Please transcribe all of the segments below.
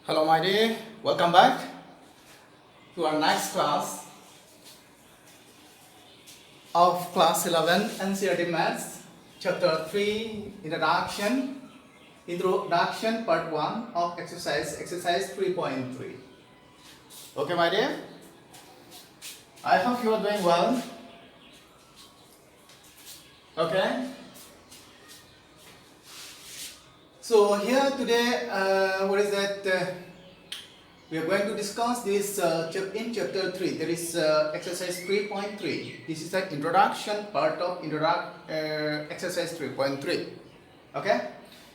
Hello my dear, welcome back to our next class of class 11 NCERT Maths, chapter 3, Introduction part 1 of exercise 3.3. Okay my dear, I hope you are doing well. Okay. So here today, we are going to discuss this in chapter 3. There is exercise 3.3. This is the introduction part of exercise 3.3. Okay.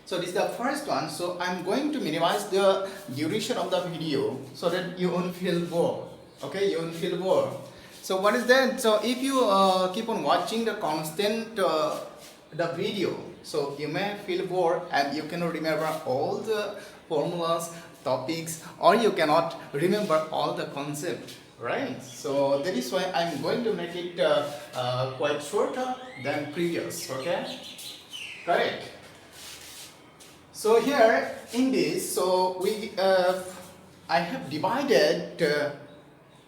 So this is the first one. So I'm going to minimize the duration of the video so that you won't feel bored. Okay, you won't feel bored. So what is that? So if you keep on watching the constant the video, so you may feel bored and you cannot remember all the formulas, topics, or you cannot remember all the concept, right? So that is why I'm going to make it quite shorter than previous. Okay, correct. So here in this, so I have divided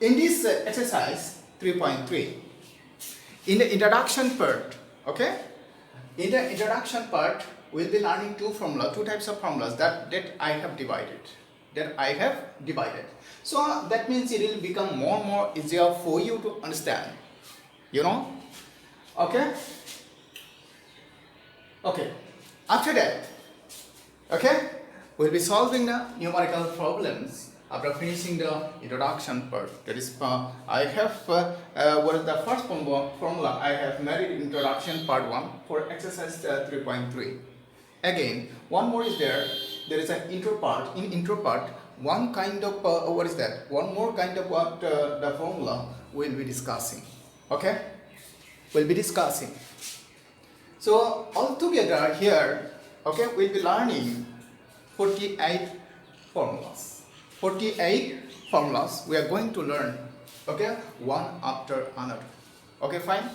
in this exercise 3.3 in the introduction part. Okay. In the introduction part, we'll be learning two types of formulas that I have divided. So that means it will become more and more easier for you to understand. You know? Okay? Okay. After that, okay, we'll be solving the numerical problems after finishing the introduction part. That is, I have what is the first formula I have made it introduction part 1 for exercise 3.3. Again, one more is there. There is an intro part. In intro part, one kind of one more kind of what the formula we'll be discussing. Okay, we'll be discussing. So altogether here, okay, we'll be learning 48 formulas. 48 formulas we are going to learn, okay, one after another. Okay, fine.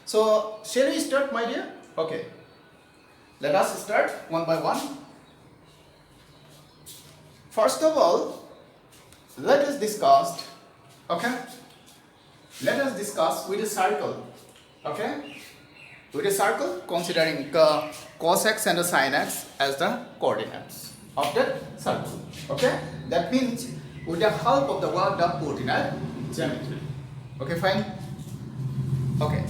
So shall we start, my dear? Okay, let us start one by one. First of all, let us discuss, okay, let us discuss with a circle. Okay, with a circle, considering cos x and sin x as the coordinates of the circle. Okay, that means with the help of the word of coordinate geometry. Okay, fine. Okay.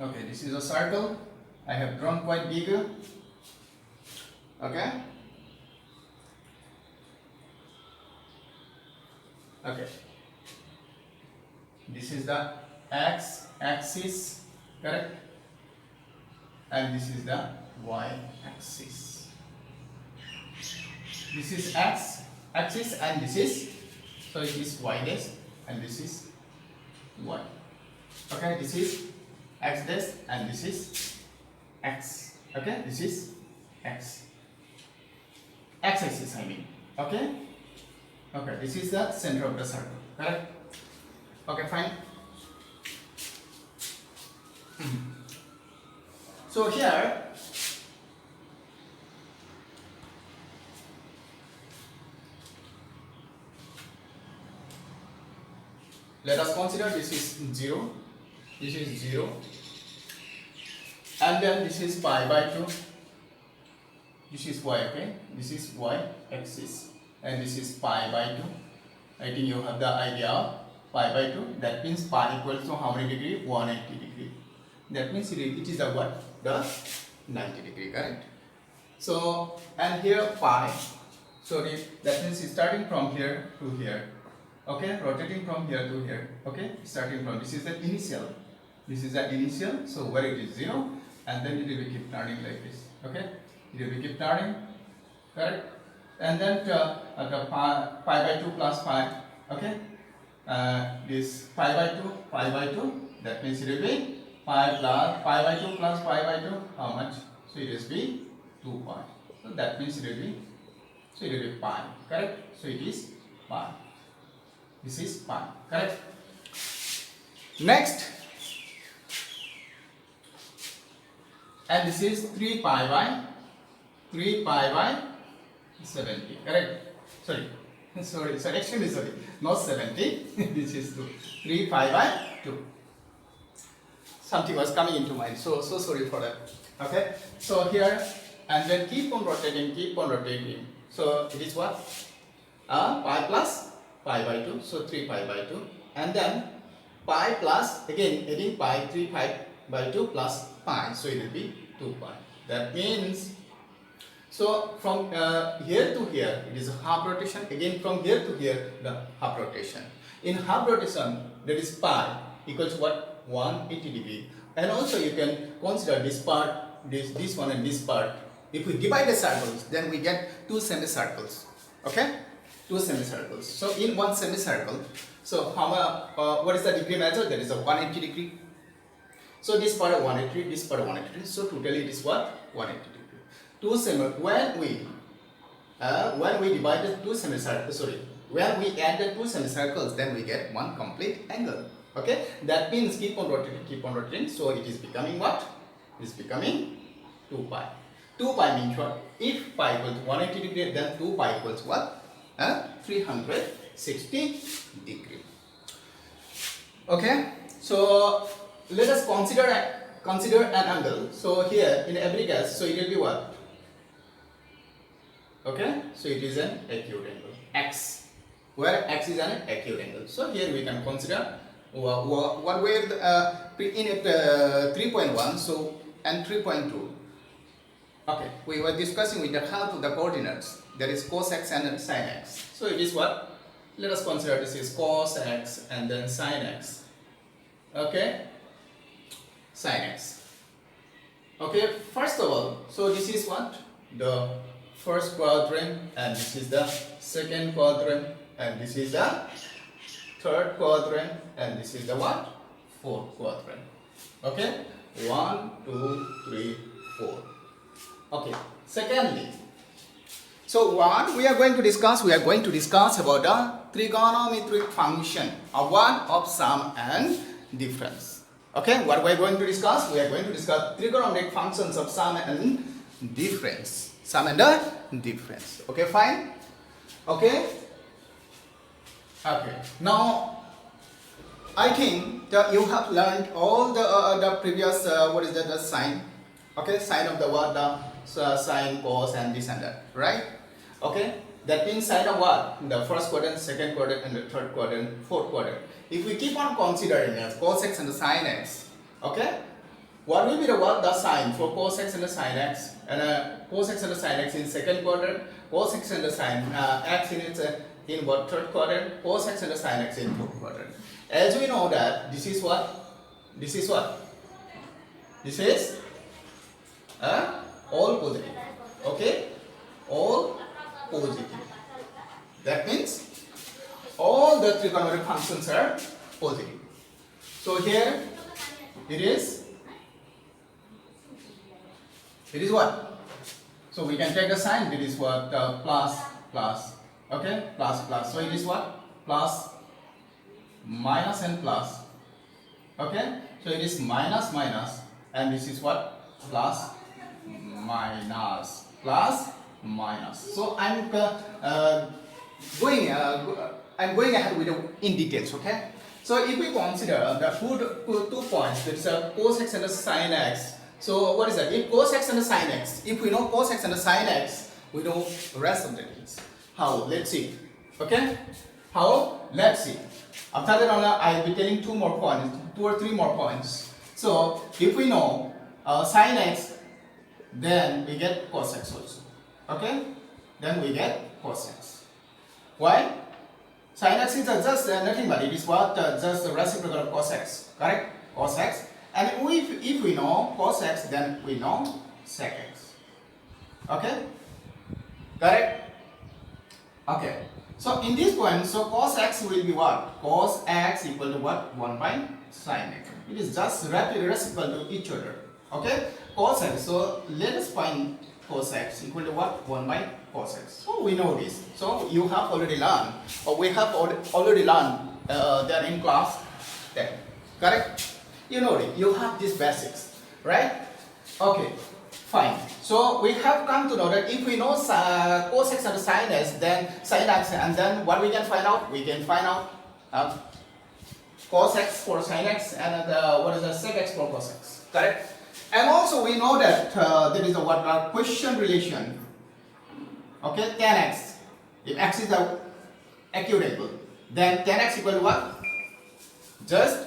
Okay, this is a circle. I have drawn quite bigger. Okay. Okay. This is the x-axis, correct? And this is the y-axis. This is x-axis and this is, so it is y dash and this is y. Okay, this is x dash and this is x. Okay, this is x. X-axis, I mean. Okay. Okay, this is the center of the circle, correct? Okay, fine. So here, let us consider this is 0, this is 0, and then this is pi by 2, this is y, okay, this is y axis, and this is pi by 2. I think you have the idea of pi by 2. That means pi equals to how many degree? 180 degree. That means it is the what? The 90 degree, correct? So, and here pi. So that means it's starting from here to here. Okay, rotating from here to here. Okay, starting from, this is the initial. This is the initial. So where it is 0, and then it will keep turning like this. Okay, it will keep turning, correct? And then the pi by 2 plus pi, okay, this pi by 2, that means it will be pi by 2 plus pi by 2, how much? So it will be 2 pi. So that means it will be pi, correct? So it is pi. This is pi. Correct? Next, and this is 3 pi by 70. Correct? Sorry, extremely sorry. Not 70. This is 2. 3 pi by 2. Something was coming into mind. So sorry for that. Okay? So here, and then keep on rotating. So it is what? Pi plus pi by 2. So 3 pi by 2. And then pi plus, again, adding pi, 3 pi by 2 plus pi. So it will be 2 pi. That means, so from here to here, it is a half rotation. Again, from here to here, the half rotation. In half rotation, that is pi equals what? 180 degree. And also you can consider this part, this one and this part. If we divide the circles, then we get 2 semicircles. Okay? 2 semicircles. So in one semicircle, so what is the degree measure? That is a 180 degree. So this part 180, this part 180. So totally it is what? 180 degree. When we divide the 2 semicircles, when we add the 2 semicircles, then we get one complete angle. Okay? That means keep on rotating. So it is becoming what? It is becoming 2 pi. 2 pi means what? If pi equals to 180 degree, then 2 pi equals what? 360 degree. Okay? So let us consider an angle. So here in every case, so it will be what? Okay? So it is an acute angle. X. Where X is an acute angle. So here we can consider what were in 3.1 so and 3.2. Okay, we were discussing with the help of the coordinates, that is cos x and sin x. So it is what? Let us consider this is cos x and then sin x. Okay, sin x. Okay, first of all, so this is what? The first quadrant, and this is the second quadrant, and this is the third quadrant, and this is the what? Fourth quadrant. Okay, 1, 2, 3, 4. Okay, secondly, so what we are going to discuss? We are going to discuss about the trigonometric function of what? Of sum and difference. Okay, what we are going to discuss? We are going to discuss trigonometric functions of sum and difference. Sum and difference. Okay, fine. Okay. Okay. Now, I think that you have learned all the previous the sign. Okay, sign of the what? The sine, cos, and this and that, right? Okay, that means sine of what? The first quadrant, second quadrant, and the third quadrant, fourth quadrant. If we keep on considering as cos x and the sine x, okay, what will be the what? The sine for cos x and the sine x, and cos x and the sine x in second quadrant, cos x and the sine x in what? Third quadrant, cos x and the sine x in fourth quadrant. As we know that this is what? This is what? This is all positive. Okay, all positive. That means all the trigonometric functions are positive. So here it is what? So we can take the sign. It is what? Plus. Okay, plus. So it is what? Plus, minus, and plus. Okay, so it is minus, and this is what? Plus, minus. So I'm going ahead with in details. Okay, so if we consider the 2 points, that is cos x and the sin x. So what is that? If cos x and the sin x, if we know cos x and the sin x, we know the rest of the things. How? Let's see. Okay, how? Let's see. After that, I will be telling 2 or 3 more points. So if we know sin x, then we get cos x also. Okay, then we get cos x. Why? Sin x is just nothing but it is what? Just the reciprocal of cos x. Correct? Cos x. And if we know cos x, then we know sec x. Okay? Correct? Okay. So in this point, so cos x will be what? Cos x equal to what? 1 by sin x. It is just reciprocal to each other. Okay? Cos x. So let us find cos x equal to what? 1 by cos x. So we know this. So you have already learned, or we have already learned that in class 10. Correct? You know it. You have these basics, right? Okay, fine. So we have come to know that if we know cos x and sin x, then sin x, and then what we can find out? We can find out cos x for sin x and what is the sec x for cos x. Correct? And also we know that there is a what quotient relation. Okay, tan x. If x is the equitable, then tan x equal to what? Just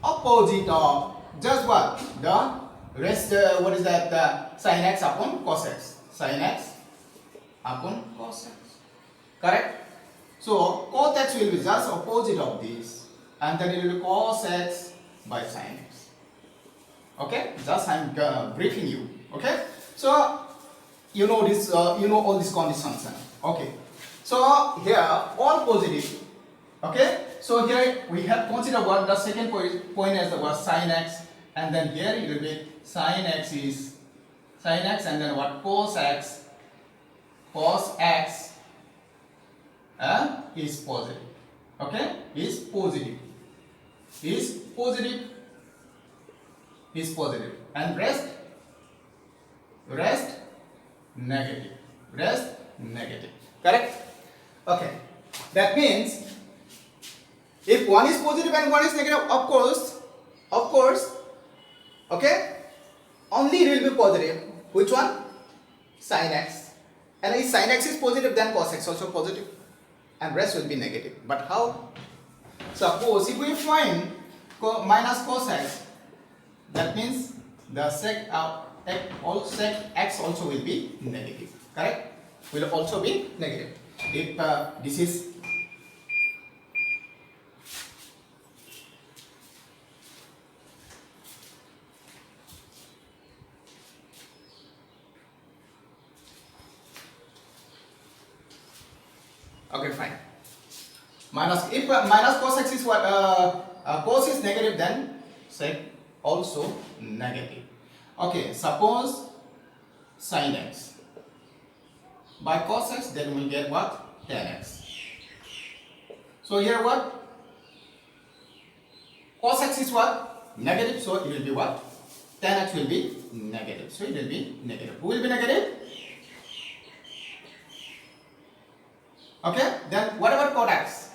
opposite of just what? The rest. What is that? Sin x upon cos x. Sin x upon cos x. Correct? So cos x will be just opposite of this, and then it will be cos x by sin x. Okay? Just I'm briefing you. Okay? So you know this. You know all these conditions. Okay. So here all positive. Okay. So here we have considered what the second point as the word sin x, and then here it will be sin x is sin x, and then what cos x is positive. Okay, is positive, and rest negative. Correct? Okay, that means if one is positive and one is negative, of course, okay, only it will be positive. Which one? Sin x. And if sin x is positive, then cos x also positive, and rest will be negative. But how? Suppose if we find minus cos x, that means the sec x also will be negative. Correct? Will also be negative. If this is okay, fine. If minus cos x is what cos is negative, then sec also negative. Okay, suppose sin x by cos x, then we get what? Tan x. So here what? Cos x is what? Negative, so it will be what? Tan x will be negative, so it will be negative. Who will be negative? Okay, then what about cot x?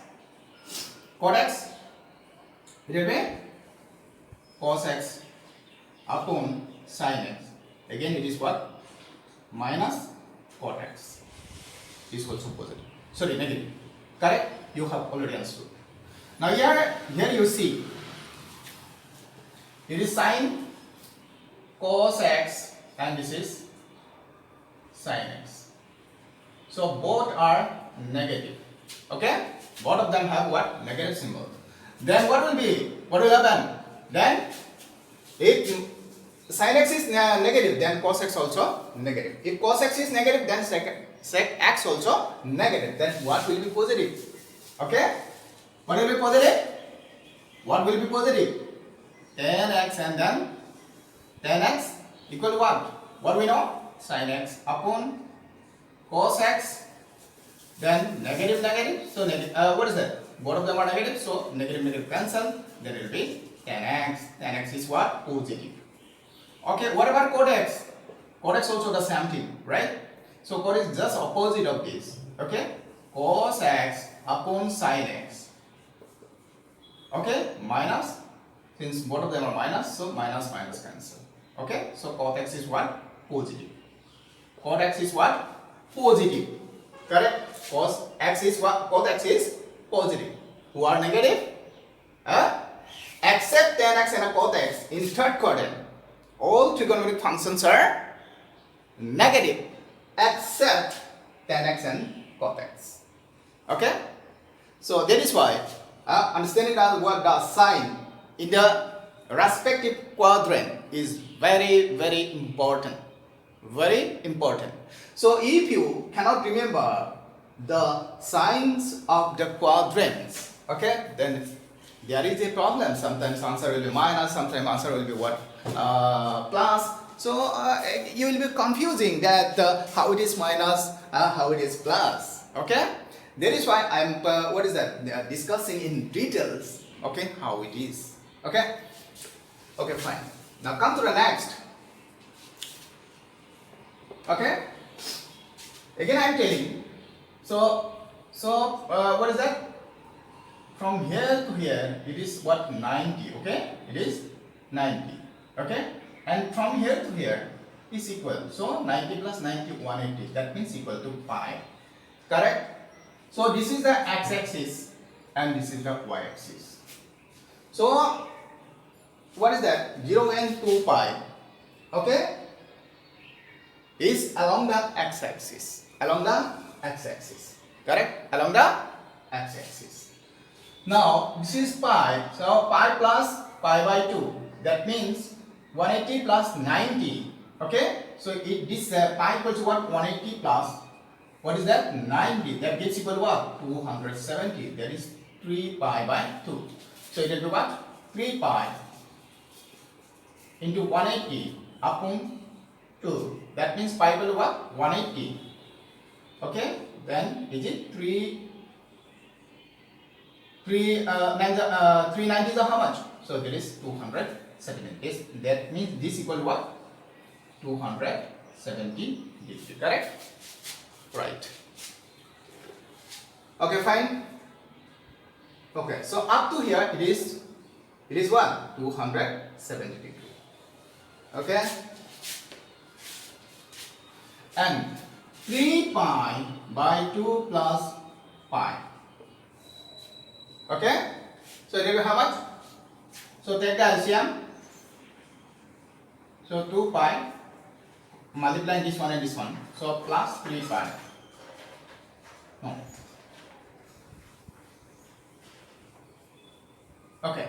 Cot x, it will be cos x upon sin x. Again it is what? Minus cot x. Is also positive. Sorry, negative. Correct? You have already understood. Now here you see, it is sin cos x and this is sin x. So both are negative. Okay? Both of them have what? Negative symbol. Then what will happen? Then if sin x is negative, then cos x also negative. If cos x is negative, then sec x also negative. Then what will be positive? Okay? What will be positive? What will be positive? Tan x, and then tan x equal to what? What we know? Sin x upon cos x. Then negative. So what is that? Both of them are negative, so negative cancel. Then it will be tan x. Tan x is what? Positive. Okay, what about cot x? Cot x also the same thing, right? So cot is just opposite of this. Okay, cos x upon sin x. Okay, minus. Since both of them are minus, so minus cancel. Okay, so cot x is what? Positive. Cot x is what? Positive. Correct? Cos x is what? Cot x is positive. Who are negative? Except tan x and cot x in third quadrant. All trigonometric functions are negative except tan x and cot x. Okay? So that is why understanding what the sign in the respective quadrant is very important. Very important. So if you cannot remember the signs of the quadrants, okay, then there is a problem. Sometimes answer will be minus, sometimes answer will be what? Plus, So you will be confusing that how it is minus, how it is plus. Okay, that is why I'm what is that discussing in details. Okay, how it is. Okay, okay, fine. Now come to the next. Okay, again I'm telling. So what is that? From here to here, it is what, 90. Okay, it is 90. Okay, and from here to here is equal. So 90 plus 90, 180. That means equal to pi. Correct? So this is the x-axis and this is the y-axis. So what is that? 0 and 2 pi. Okay, is along the x-axis. Along the x-axis. Correct? Along the x-axis. Now this is pi. So pi plus pi by 2. That means 180 plus 90. Okay, so this pi equals to what? 180 plus what is that? 90. That gets equal to what? 270. That is 3 pi by 2. So it will be what? 3 pi into 180 upon 2. That means pi equal to what? 180. Okay, then is it 390 is how much? So that is 270. That means this equal to what? 270 degree. Correct? Right. Okay, fine. Okay, so up to here it is what? 270 degree. Okay? And 3 pi by 2 plus pi. Okay? So it will be how much? So take the LCM. So 2 pi multiplying this one and this one. So plus 3 pi. No. Okay.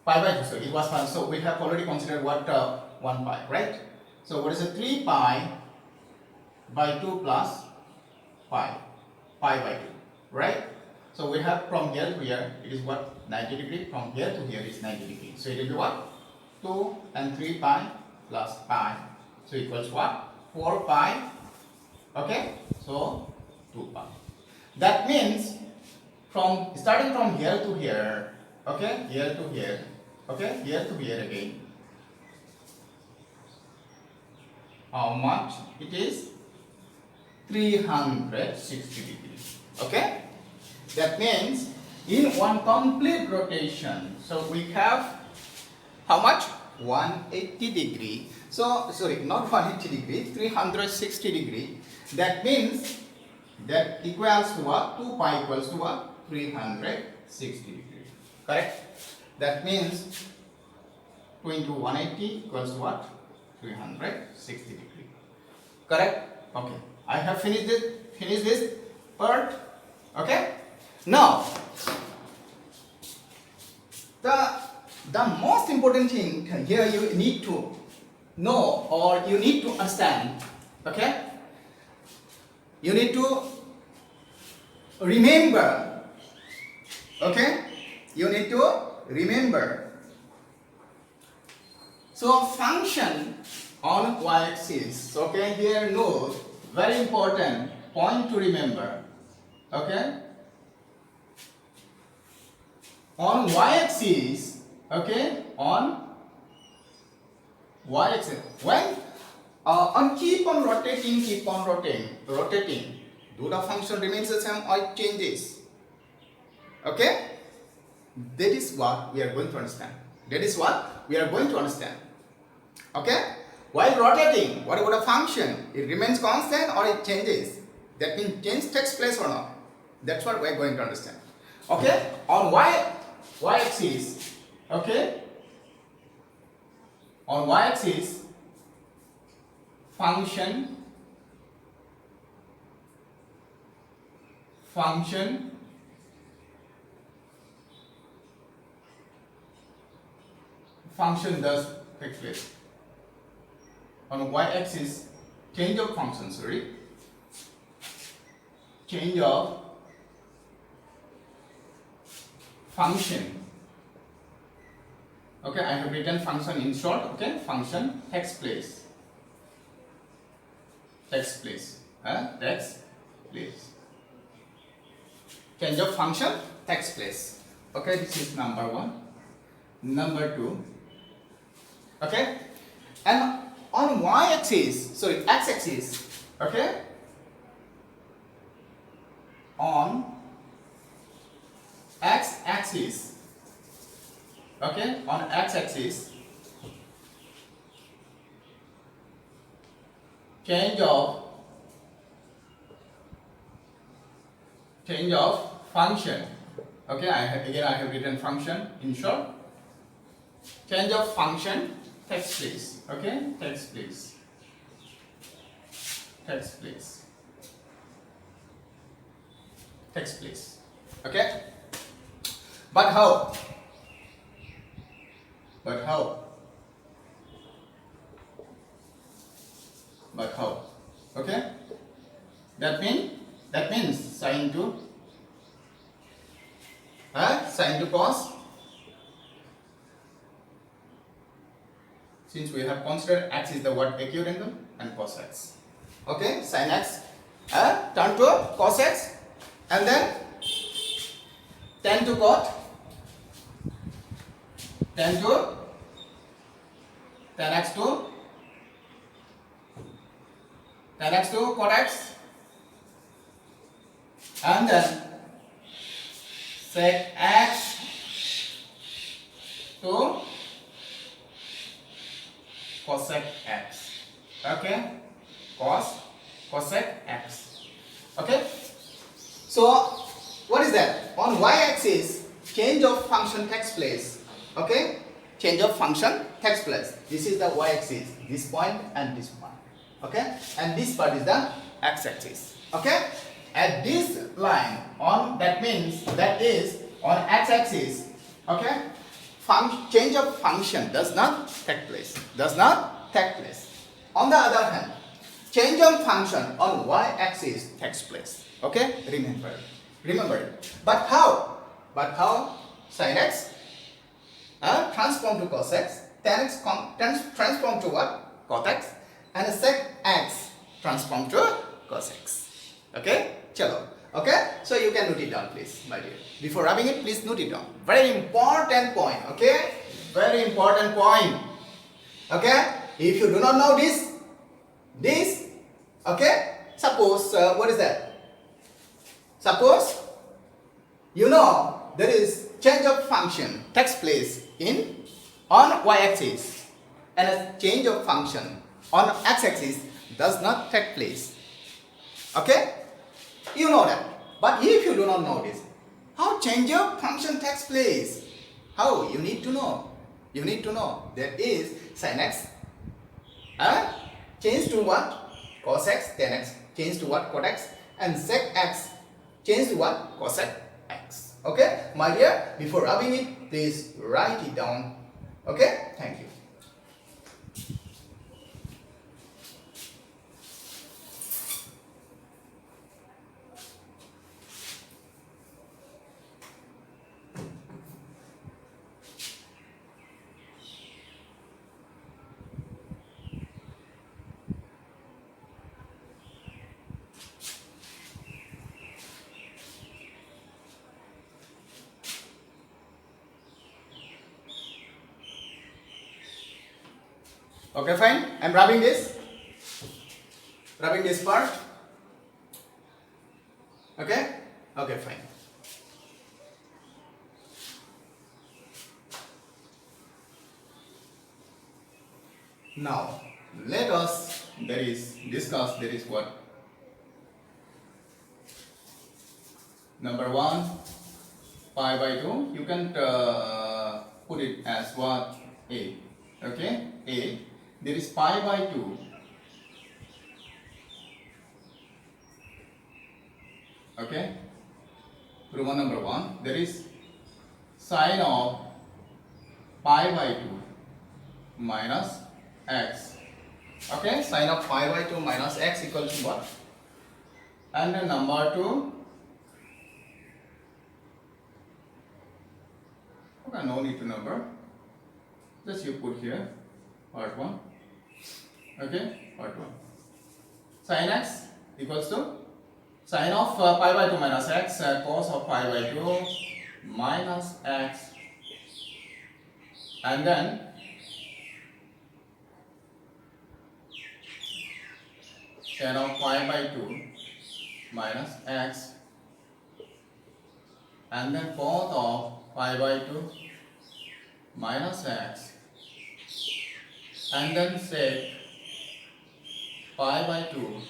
Pi by 2. So it was 1. So we have already considered what 1 pi, right? So what is the 3 pi by 2 plus pi? Pi by 2, right? So we have from here to here, it is what? 90 degree. From here to here is 90 degree. So it will be what? 2 and 3 pi plus pi. So equals what? 4 pi. Okay? So 2 pi. That means starting from here to here, okay? Here to here, okay? Here to here again. How much it is? 360 degrees. Okay? That means in one complete rotation, so we have how much? 180 degree. So sorry, not 180 degree, 360 degree. That means that equals to what? 2 pi equals to what? 360 degree. Correct? That means 2 into 180 equals to what? 360 degree. Correct? Okay. I have finished this part. Okay? Now, the most important thing here you need to know or you need to understand, okay? You need to remember, okay? You need to remember. So function on y-axis, okay? Here note, very important point to remember, okay? On y-axis, okay, on y-axis, when on keep on rotating, do the function remains the same or it changes? Okay, that is what we are going to understand. Okay, while rotating, what about a function? It remains constant or it changes? That means change takes place or not? That's what we are going to understand. Okay, on y-axis, okay, on y-axis, function does take place. On y-axis, change of function, change of function, Okay, I have written function in short. Okay, function takes place. Takes place. Takes place. Change of function takes place. Okay, this is number one. Number two. Okay, and on y-axis, sorry, x-axis. Okay, on x-axis. Okay, on x-axis, change of function. Okay, I have written function in short. Change of function takes place. Okay, takes place. Takes place. Takes place. Okay, but how? But how? But how? Okay, that means sine to cos. Since we have considered x is the what acute angle and cos x. Okay, sin x turn to cos x, and then tan to cot, tan x to cot x, and then sec x to cosec x. Okay, cosec x. Okay, so what is that? On y-axis, change of function takes place. Okay, change of function takes place. This is the y-axis, this point and this point. Okay, and this part is the x-axis. Okay, at this line on, that is on x-axis. Okay, change of function does not take place. On the other hand, change of function on y-axis takes place. Okay, remember it. But how? Sin x transform to cos x, tan x transform to what? Cot x, and sec x transform to cos x. Okay, chalo. Okay, so you can note it down, please, my dear. Before rubbing it, please note it down. Very important point. Okay, very important point. Okay, if you do not know this, okay, suppose what is that? Suppose you know there is change of function takes place on y-axis, and a change of function on x-axis does not take place. Okay, you know that. But if you do not know this, how change of function takes place? How? You need to know. There is sin x change to what? Cos x, tan x change to what? Cot x, and sec x change to what? Cosec x. Okay, my dear, before rubbing it, please write it down. Okay, thank you. Okay, fine. I'm rubbing this part. Okay, fine. Now let us discuss what? Number 1, pi by 2. You can put it as what? A. Okay, A. There is pi by 2. Okay, Roman number 1. There is sine of pi by 2 minus x. Okay, sine of pi by 2 minus x equals to what? And then number 2. Okay, no need to number. just you put here part 1. Okay, part 1. Sin x equals to sin of pi by 2 minus x cos of pi by 2 minus x, and then tan of pi by 2 minus x, and then cos of pi by 2 minus x, and then sec pi by 2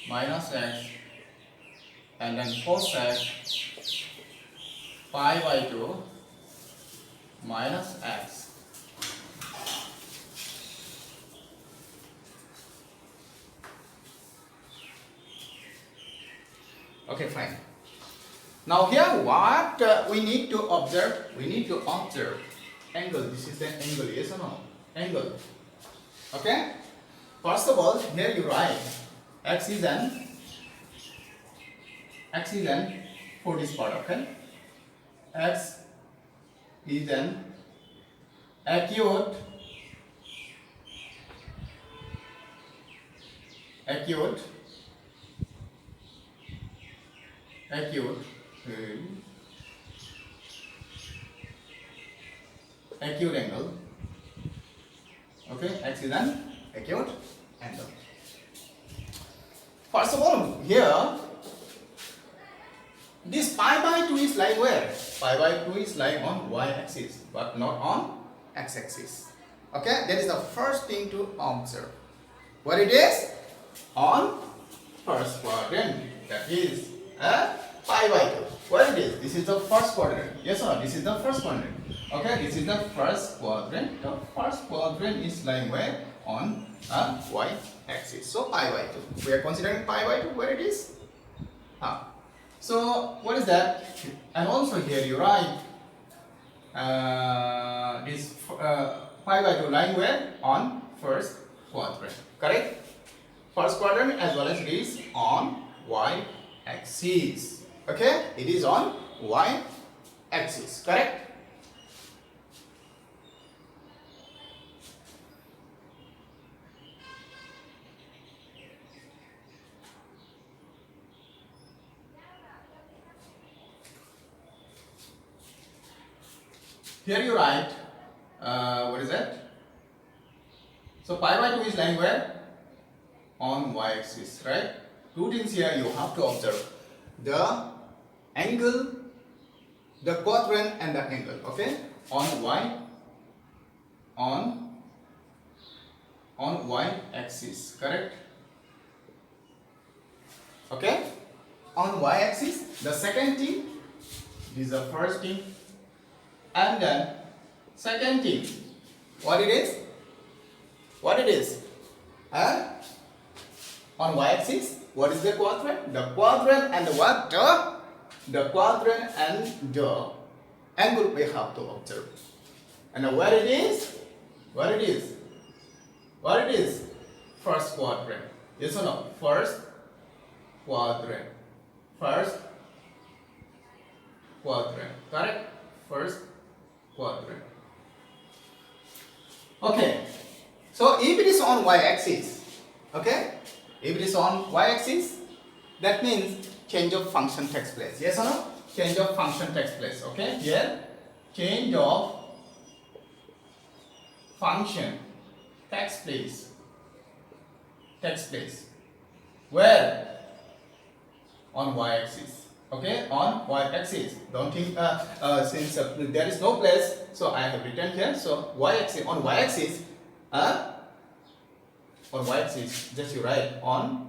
minus x, and then cosec pi by 2 minus x. Okay, fine. Now here what we need to observe? We need to observe angle. This is the angle, yes or no? Angle. Okay? First of all, here you write x is an for this part, okay? X is an acute angle. Okay, x is an acute angle. First of all, here this pi by 2 is lying where? Pi by 2 is lying on y-axis, but not on x-axis. Okay, that is the first thing to observe. Where it is? On first quadrant. That is pi by 2. Where it is? This is the first quadrant. Yes or no? This is the first quadrant. Okay, this is the first quadrant. The first quadrant is lying where? On y-axis. So pi by 2. We are considering pi by 2 where it is? So what is that? And also here you write this pi by 2 lying where? On first quadrant. Correct? First quadrant as well as it is on y-axis. Okay? It is on y-axis. Correct? Here you write, what is that? So pi by 2 is lying where? On y-axis, right? Two things here you have to observe. The angle, the quadrant and the angle, okay? On y-axis, correct? Okay? On y-axis, the second thing, this is the first thing. And then second thing, what it is? What it is? On y-axis, what is the quadrant? The quadrant and the what? The quadrant and the angle we have to observe. And where it is? Where it is? Where it is? First quadrant. Yes or no? First quadrant. First quadrant. Correct? First quadrant. Okay. So if it is on y-axis, okay? If it is on y-axis, that means change of function takes place. Yes or no? Change of function takes place. Okay? Here, change of function takes place. Where? On y-axis. Okay, on y-axis. Don't think since there is no place, so I have written here. So y-axis, on y-axis, just you write on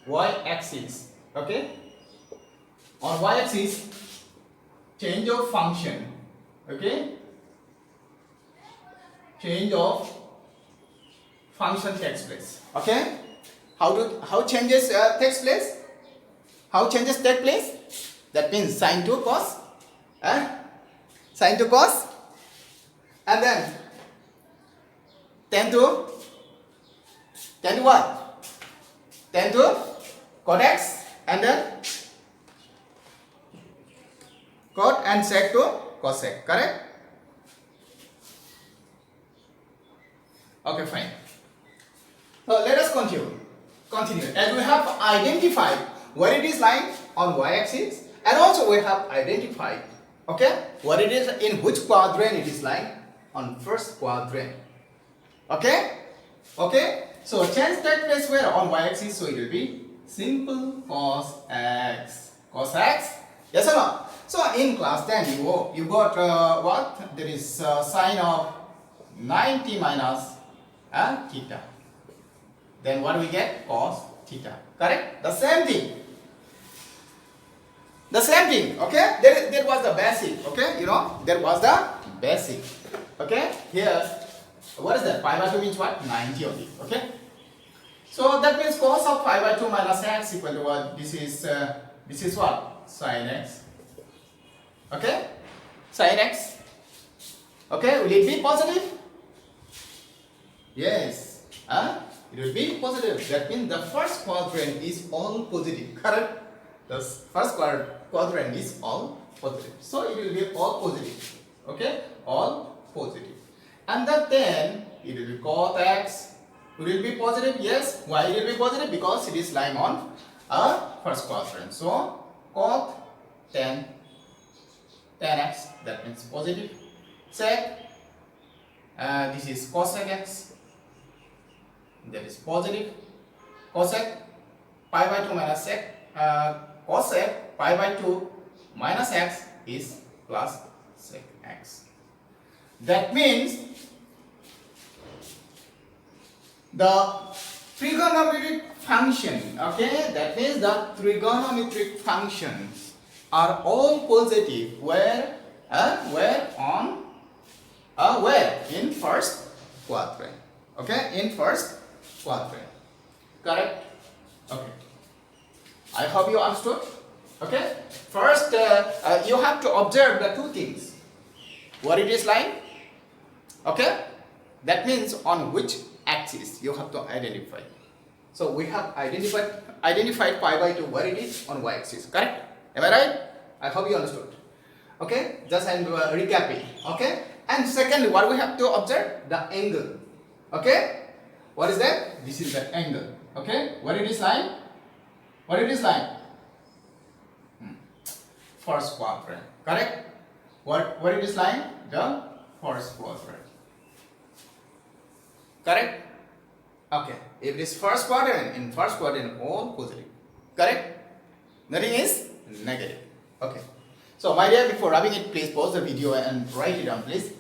y-axis. Okay, on y-axis, change of function. Okay, change of function takes place. Okay, how changes takes place? How changes take place? That means sine to cos, sine to cos, and then tan to what? Tan to cot x, and then cot and sec to cosec. Correct? Okay, fine. So let us continue. As we have identified where it is lying on y-axis, and also we have identified, okay, what it is, in which quadrant it is lying, on first quadrant. Okay? Okay? So change that place where on y-axis, so it will be simple cos x. Cos x? Yes or no? So in class 10 you got what? There is sine of 90 minus theta. Then what do we get? Cos theta. Correct? The same thing. The same thing. Okay? There was the basic. Okay? You know, there was the basic. Okay? Here, what is that? Pi by 2 means what? 90 only. Okay? So that means cos of pi by 2 minus x equal to what? This is what? Sin x. Okay? Sin x. Okay? Will it be positive? Yes. It will be positive. That means the first quadrant is all positive. Correct? The first quadrant is all positive. So it will be all positive. Okay? All positive. And then it will be cos x. Will it be positive? Yes. Why it will be positive? Because it is lying on first quadrant. So cos 10x, that means positive. Sec, this is cosec x, that is positive. Cosec pi by 2 minus sec, cosec pi by 2 minus x is plus sec x. That means the trigonometric function, okay, that means the trigonometric functions are all positive where in first quadrant. Okay, in first quadrant. Correct? Okay. I hope you understood. Okay. First, you have to observe the two things. What it is like. Okay. That means on which axis you have to identify. So we have identified pi by 2 where it is on y-axis. Correct? Am I right? I hope you understood. Okay. Just I'm recapping. Okay. And secondly, what we have to observe? The angle. Okay. What is that? This is the angle. Okay. What it is like? What it is like? First quadrant. Correct? What it is like? The first quadrant. Correct? Okay. If it is first quadrant, in first quadrant all positive. Correct? Nothing is negative. Okay. So my dear, before rubbing it, please pause the video and write it down, please.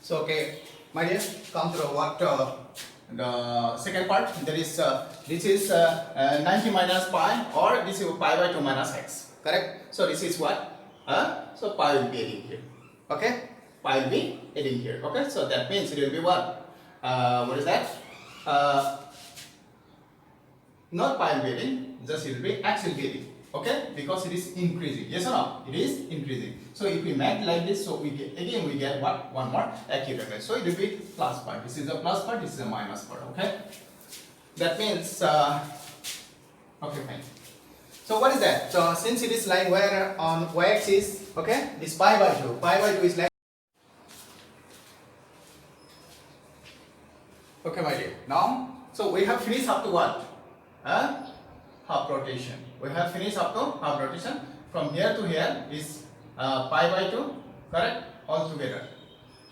So okay, my dear, come to what the second part. There is this is 90 minus pi, or this is pi by 2 minus x. Correct? So this is what? So pi will be adding here. Okay? Pi will be adding here. Okay? So that means it will be what? What is that? Not pi will be adding, just it will be x will be adding. Okay, because it is increasing. Yes or no? It is increasing. So if we make like this, so we get what? One more accurate. So it will be plus part. This is the plus part. This is the minus part. Okay. That means okay, fine. So what is that? So since it is lying where on y-axis, okay, this pi by 2. Pi by 2 is like. Okay, my dear. Now, so we have finished up to what? Half rotation. We have finished up to half rotation. From here to here is pi by 2, correct? All together.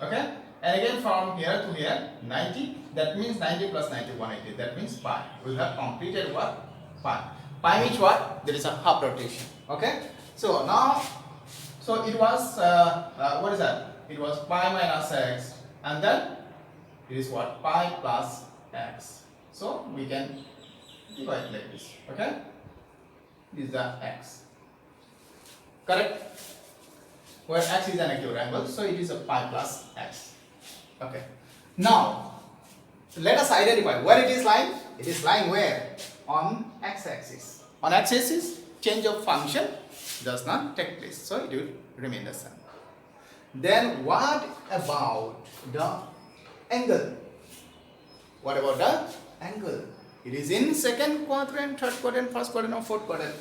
Okay? And again from here to here, 90. That means 90 plus 90, 180. That means pi. We have completed what? Pi. Pi means what? There is a half rotation. Okay? So now, so it was, what is that? It was pi minus x. And then it is what? Pi plus x. So we can divide like this. Okay? This is the x. Correct? Where x is an acute angle, so it is a pi plus x. Okay. Now, let us identify where it is lying It is lying where? On x-axis. On x-axis, change of function does not take place, so it will remain the same. Then what about the angle? What about the angle? It is in second quadrant, third quadrant, first quadrant, or fourth quadrant.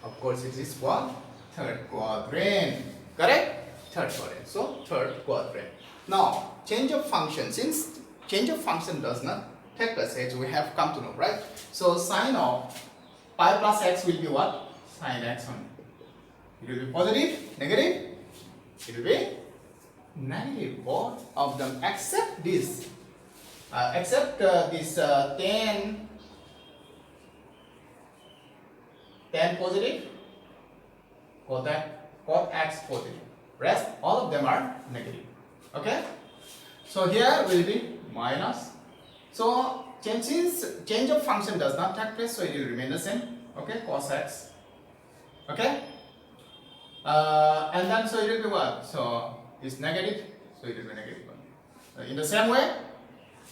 Of course, it is what? Third quadrant. Correct? Third quadrant. So, third quadrant. Now, change of function. Since change of function does not take place, as we have come to know, right? So, sine of pi plus x will be what? Sine x only. It will be positive, negative. It will be negative. Both of them except this. This 10 positive, cot x positive. Rest all of them are negative. Okay. So here will be minus. So since change of function does not take place, so it will remain the same. Okay, cos x. Okay. And then so it will be what? So it's negative, so it will be negative one. In the same way,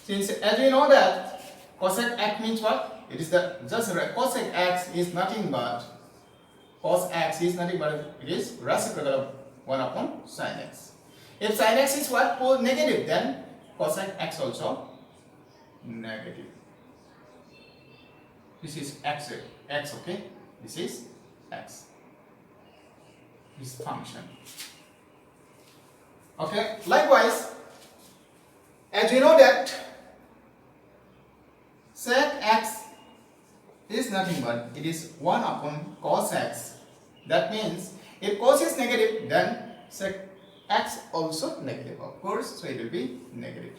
since as we know that cosec x means what? It is the cosec x is nothing but it is reciprocal of 1 upon sin x. If sin x is what? Negative, then cosec x also negative. This is x, okay? This is x. This function. Okay, likewise, as we know that sec x is nothing but it is 1 upon cos x. That means if cos is negative, then sec x also negative, of course, so it will be negative.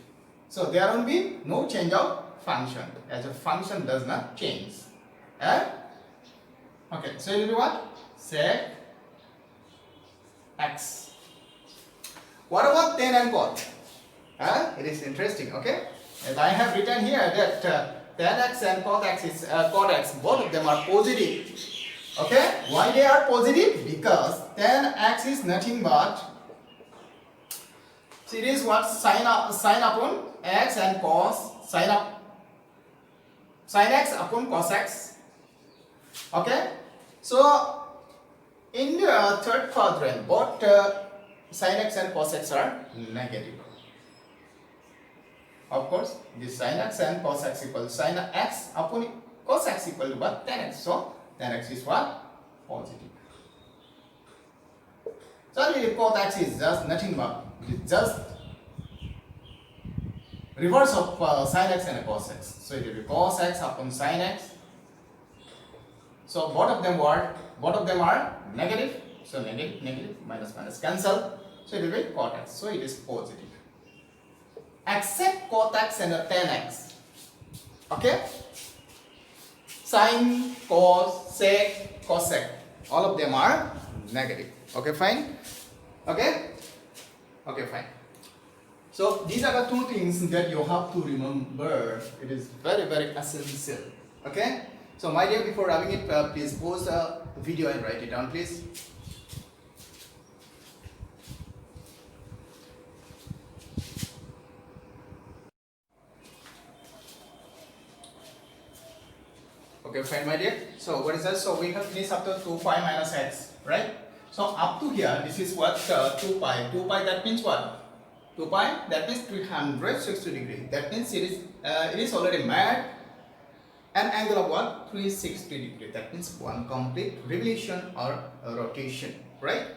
So there will be no change of function, as a function does not change. Okay, so it will be what? Sec x. What about tan and cot? It is interesting, okay? As I have written here that tan x and cot x, both of them are positive. Okay? Why they are positive? Because tan x is nothing but it is what? Sine upon x and cos sine x upon cos x. Okay? So in the third quadrant, both sine x and cos x are negative. Of course, this sine x and cos x equal sine x upon cos x equal to what? Tan x. So tan x is what? Positive. So the cot x is just nothing but just reverse of sine x and cos x. So it will be cos x upon sine x. So both of them are negative. So negative, minus cancel. So it will be cot x. So it is positive. Except cot x and tan x. Okay? Sine, cos, sec, cosec. All of them are negative. Okay, fine? Okay? Okay, fine. So these are the two things that you have to remember. It is very, very essential. Okay? So my dear, before wrapping it, please pause the video and write it down, please. Okay, fine, my dear. So what is that? So we have finished up to 2 pi minus x, right? So up to here, this is what? 2 pi. 2 pi, that means what? 2 pi, that means 360 degree. That means it is already made an angle of what? 360 degree. That means one complete revolution or rotation, right?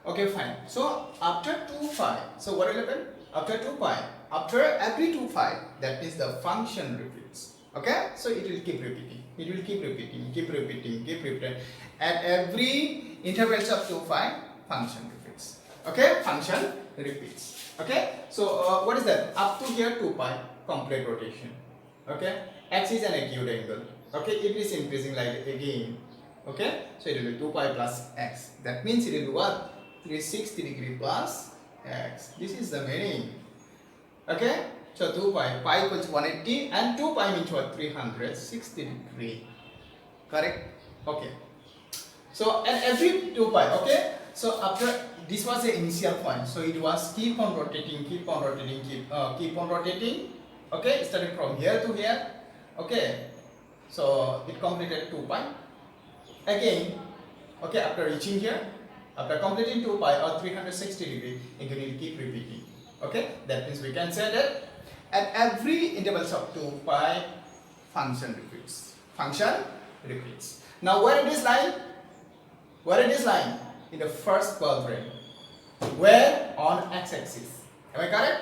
Okay, fine. So after 2 pi, so what will happen? After 2 pi, after every 2 pi, that means the function repeats. Okay, so it will keep repeating. It will keep repeating. At every intervals of 2 pi, function repeats. Okay, function repeats. Okay, so what is that? Up to here 2 pi, complete rotation. Okay, x is an acute angle. Okay, it is increasing like again. Okay, so it will be 2 pi plus x. That means it will be what? 360 degree plus x. This is the meaning. Okay, so 2 pi equals 180 and 2 pi means what? 360 degree. Correct? Okay. So at every 2 pi, okay. So after this was the initial point, so it was keep on rotating. Okay, starting from here to here. Okay, So it completed 2 pi. Again, okay, after reaching here, after completing 2 pi or 360 degree, again it will keep repeating. Okay, that means we can say that at every intervals of 2 pi, function repeats. Function repeats. Now where it is lying? Where it is lying? In the first quadrant. Where? On x-axis. Am I correct?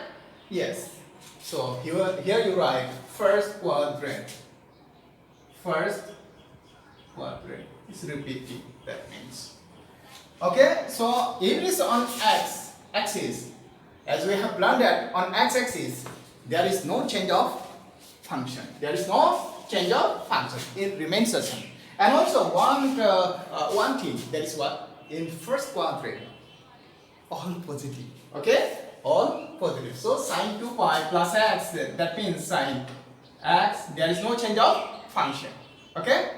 Yes. So here you write first quadrant. First quadrant is repeating. That means. Okay. So if it is on x-axis, as we have learned that on x-axis there is no change of function. There is no change of function. It remains the same. And also one thing, that is what? In first quadrant, all positive. Okay? All positive. So sine 2 pi plus x, that means sine x, there is no change of function. Okay?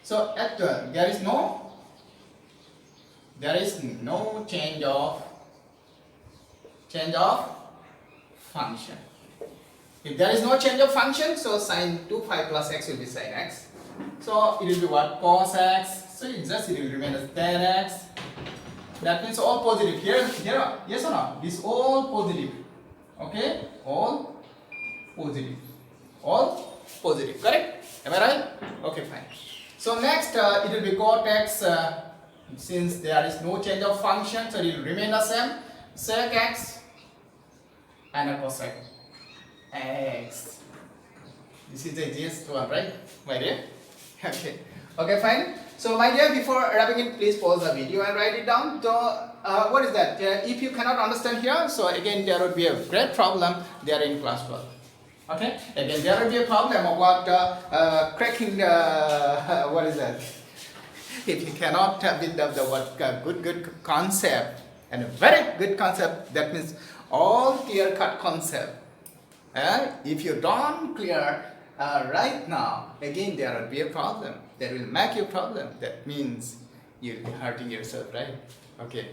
So at there is no change of function. If there is no change of function, so sine 2 pi plus x will be sine x. So it will be what? Cos x. So it will remain as tan x. That means all positive. Here, yes or no? This all positive. Okay? All positive. All positive. Correct? Am I right? Okay, fine. So next, it will be cot x. Since there is no change of function, so it will remain the same. Sec x and a cosec x. This is the easiest one, right, my dear? Okay. Okay, fine. So, my dear, before wrapping it, please pause the video and write it down. So, what is that? If you cannot understand here, so again, there would be a great problem there in class 12. Okay. Again, there will be a problem about cracking. What is that? If you cannot build up the good concept and a very good concept, that means all clear-cut concept. If you don't clear right now, again there will be a problem. That will make you a problem. That means you'll be hurting yourself, right? Okay.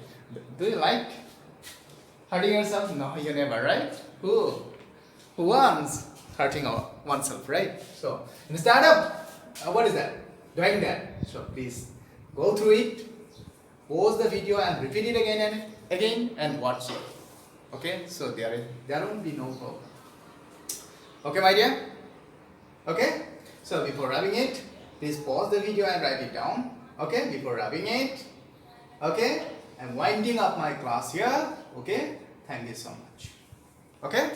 Do you like hurting yourself? No, you never, right? Who wants hurting oneself, right? So instead of what is that? Doing that. So please go through it, pause the video and repeat it again and watch it. Okay? So there won't be no problem. Okay, my dear? Okay? So before rubbing it, please pause the video and write it down. Okay? Before rubbing it. Okay? I'm winding up my class here. Okay? Thank you so much. Okay?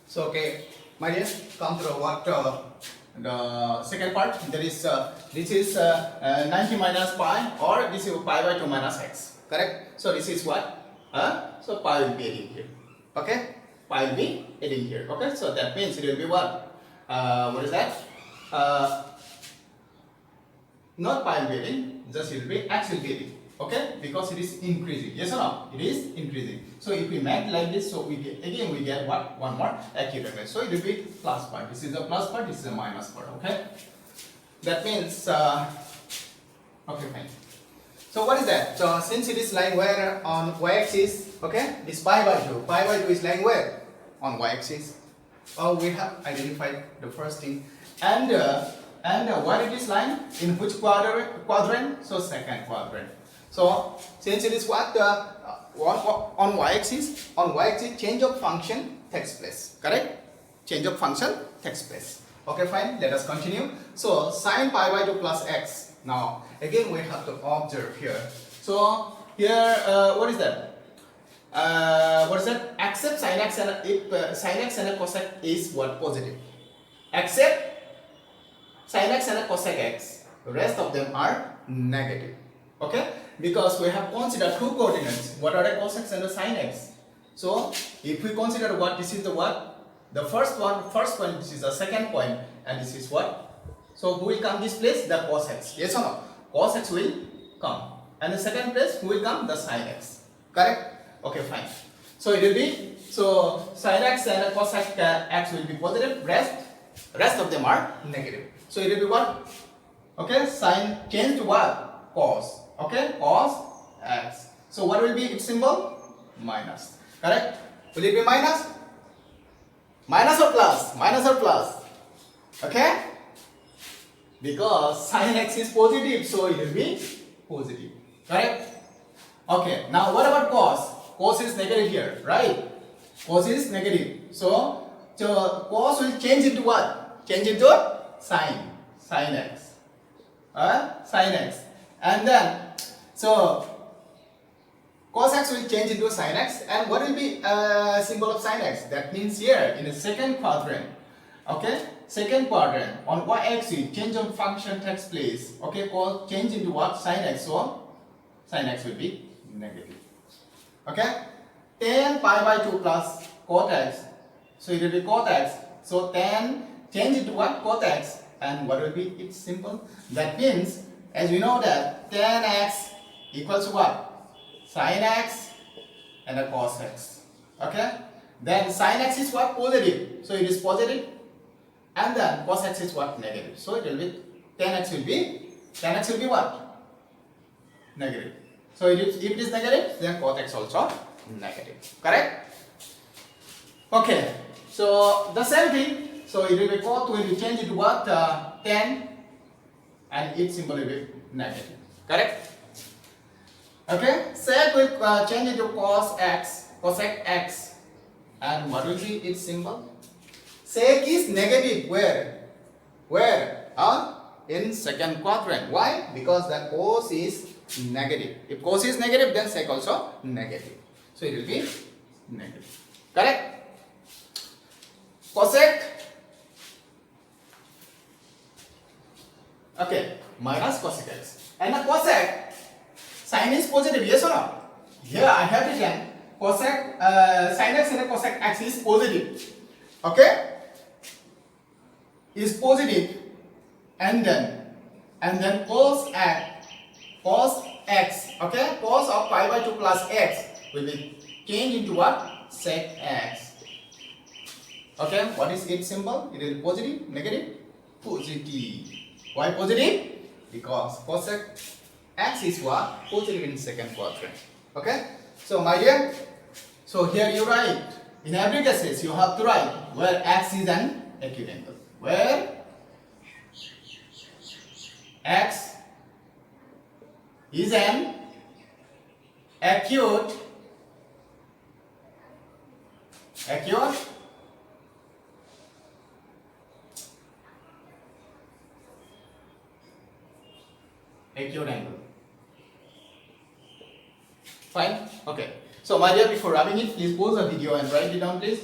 So, okay, my dear, come to what the second part. There is this is 90 minus pi, or this is pi by 2 minus x. Correct? So this is what? So pi will be adding here. Okay? Pi will be adding here. Okay? So that means it will be what? What is that? Not pi will be adding, just it will be x will be adding. Okay, because it is increasing. Yes or no? It is increasing. So if we make like this, so we get what? One more accurate way. So it will be plus part. This is the plus part. This is the minus part. Okay. That means okay, fine. So what is that? So since it is lying where on y-axis, okay, this pi by 2. Pi by 2 is lying where? On y-axis. Oh, we have identified the first thing. And where it is lying? In which quadrant? So second quadrant. So since it is what on y-axis, change of function takes place. Correct? Change of function takes place. Okay, fine. Let us continue. So sine pi by 2 plus x. Now again we have to observe here. So here what is that? What is that? Accept sine x and if sine x and a cosec is what? Positive. Accept sine x and a cosec x. The rest of them are negative. Okay? Because we have considered two coordinates. What are the cosec and the sine x? So if we consider what, this is the what? The first point, this is the second point, and this is what? So who will come this place? The cos x. Yes or no? Cos x will come. And the second place, who will come? The sine x. Correct? Okay, fine. So it will be, so sine x and cos x will be positive. Rest of them are negative. So it will be what? Okay, sine change to what? Cos. Okay, cos x. So what will be its symbol? Minus. Correct? Will it be minus? Minus or plus? Minus or plus? Okay? Because sin x is positive, so it will be positive. Correct? Okay, now what about cos? Cos is negative here, right? Cos is negative. So cos will change into what? Change into sin. Sin x. Sin x. And then, so cos x will change into sin x. And what will be symbol of sin x? That means here in the second quadrant. Okay, second quadrant on y-axis, change of function takes place. Okay, cos change into what? Sin x. So sin x will be negative. Okay, tan pi by 2 plus cot x. So it will be cot x. So tan change into what? Cot x. And what will be its symbol? That means, as we know that tan x equals what? Sin x and a cos x. Okay, then sin x is what? Positive. So it is positive. And then cos x is what? Negative. So it will be tan x will be what? Negative. So if it is negative, then cot x also negative. Correct? Okay. So the same thing. So it will be cot will be changed into what? Tan, and its symbol will be negative. Correct? Okay. Sec will change into cos x, cosec x, and what will be its symbol? Sec is negative where? Where? In second quadrant. Why? Because the cos is negative. If cos is negative, then sec also negative. So it will be negative. Correct? Cosec. Okay. Minus cosec x. And the cosec, sin is positive. Yes or no? Here I have written cosec, sin x and the cosec x is positive. Okay? Is positive, and then cos x, okay, cos of pi by 2 plus x will be changed into what? Sec x. Okay, what is its symbol? It is positive, negative, positive. Why positive? Because cosec x is what? Positive in second quadrant. Okay, so my dear, so here you write, in every cases you have to write where x is an acute angle. Where x is an acute angle. Fine? Okay. So my dear, before rubbing it, please pause the video and write it down, please.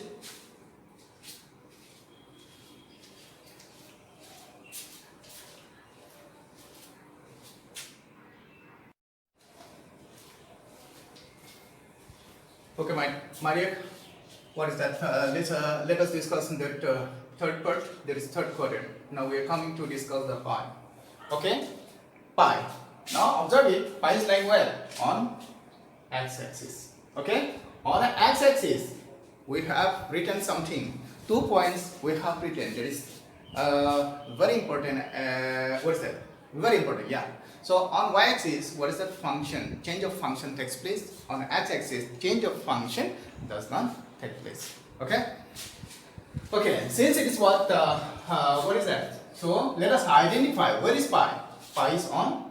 Okay, my dear, what is that? Let us discuss in that third part. There is third quadrant. Now we are coming to discuss the pi. Okay, pi. Now observe it. Pi is lying where? On x-axis. Okay, on the x-axis we have written something. 2 points we have written. There is very important. What is that? Very important. Yeah. So on y-axis, what is the function? Change of function takes place. On x-axis, change of function does not take place. Okay? Okay, since it is what is that? So let us identify where is pi. Pi is on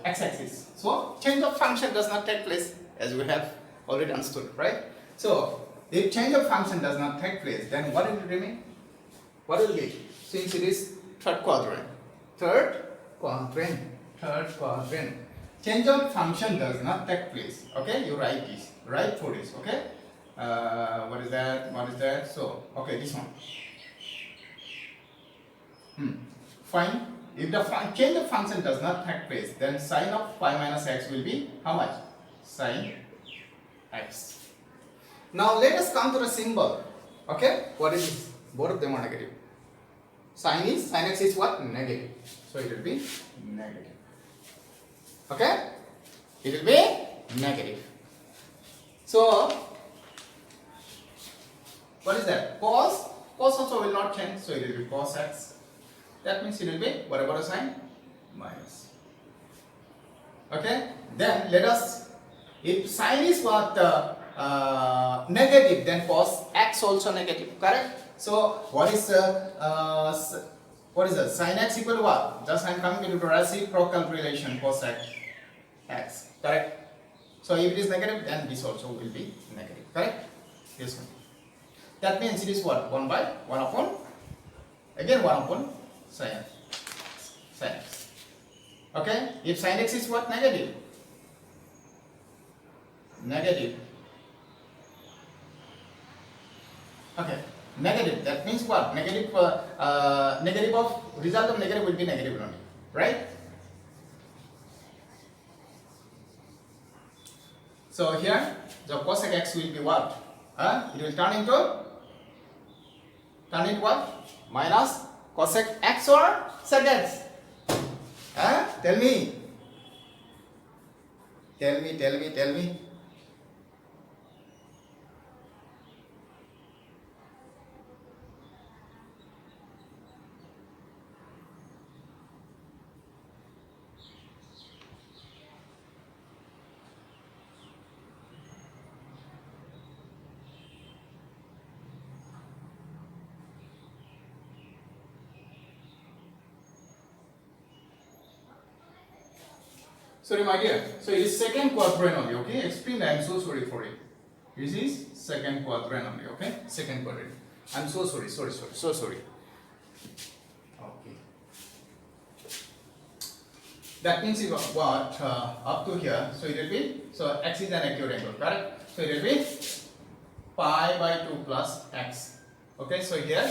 x-axis. So change of function does not take place, as we have already understood, right? So if change of function does not take place, then what will remain? What will be? Since it is third quadrant. Change of function does not take place. Okay, you write this. Write for this. Okay. What is that? What is that? So, okay, this one. Fine. If the change of function does not take place, then sine of pi minus x will be how much? Sine x. Now let us come to the symbol. Okay. What is this? Both of them are negative. Sine x is what? Negative. So it will be negative. Okay? It will be negative. So, what is that? Cos also will not change. So it will be cos x. That means it will be, what about a sign? Minus. Okay, then let us, if sine is what negative, then cos x also negative, correct? So what is the sin x equal to what? Just I am coming to the reciprocal relation cos x, correct? So if it is negative, then this also will be negative, correct? This one. That means it is what? 1 by 1 upon, again 1 upon sin x. Okay? If sin x is what? Negative. Negative. Okay. Negative. That means what? Negative. Negative of result of negative will be negative only, right? So here the cosec x will be what? It will turn into what? Minus cosec x or sec x? Tell me. Tell me. Sorry, my dear. So it is second quadrant only. Okay. Extreme. I am so sorry for it. This is second quadrant only. Okay. Second quadrant. I am so sorry. So sorry. Okay. That means you got what up to here. So it will be, so x is an acute angle, correct? So it will be pi by 2 plus x. Okay. So here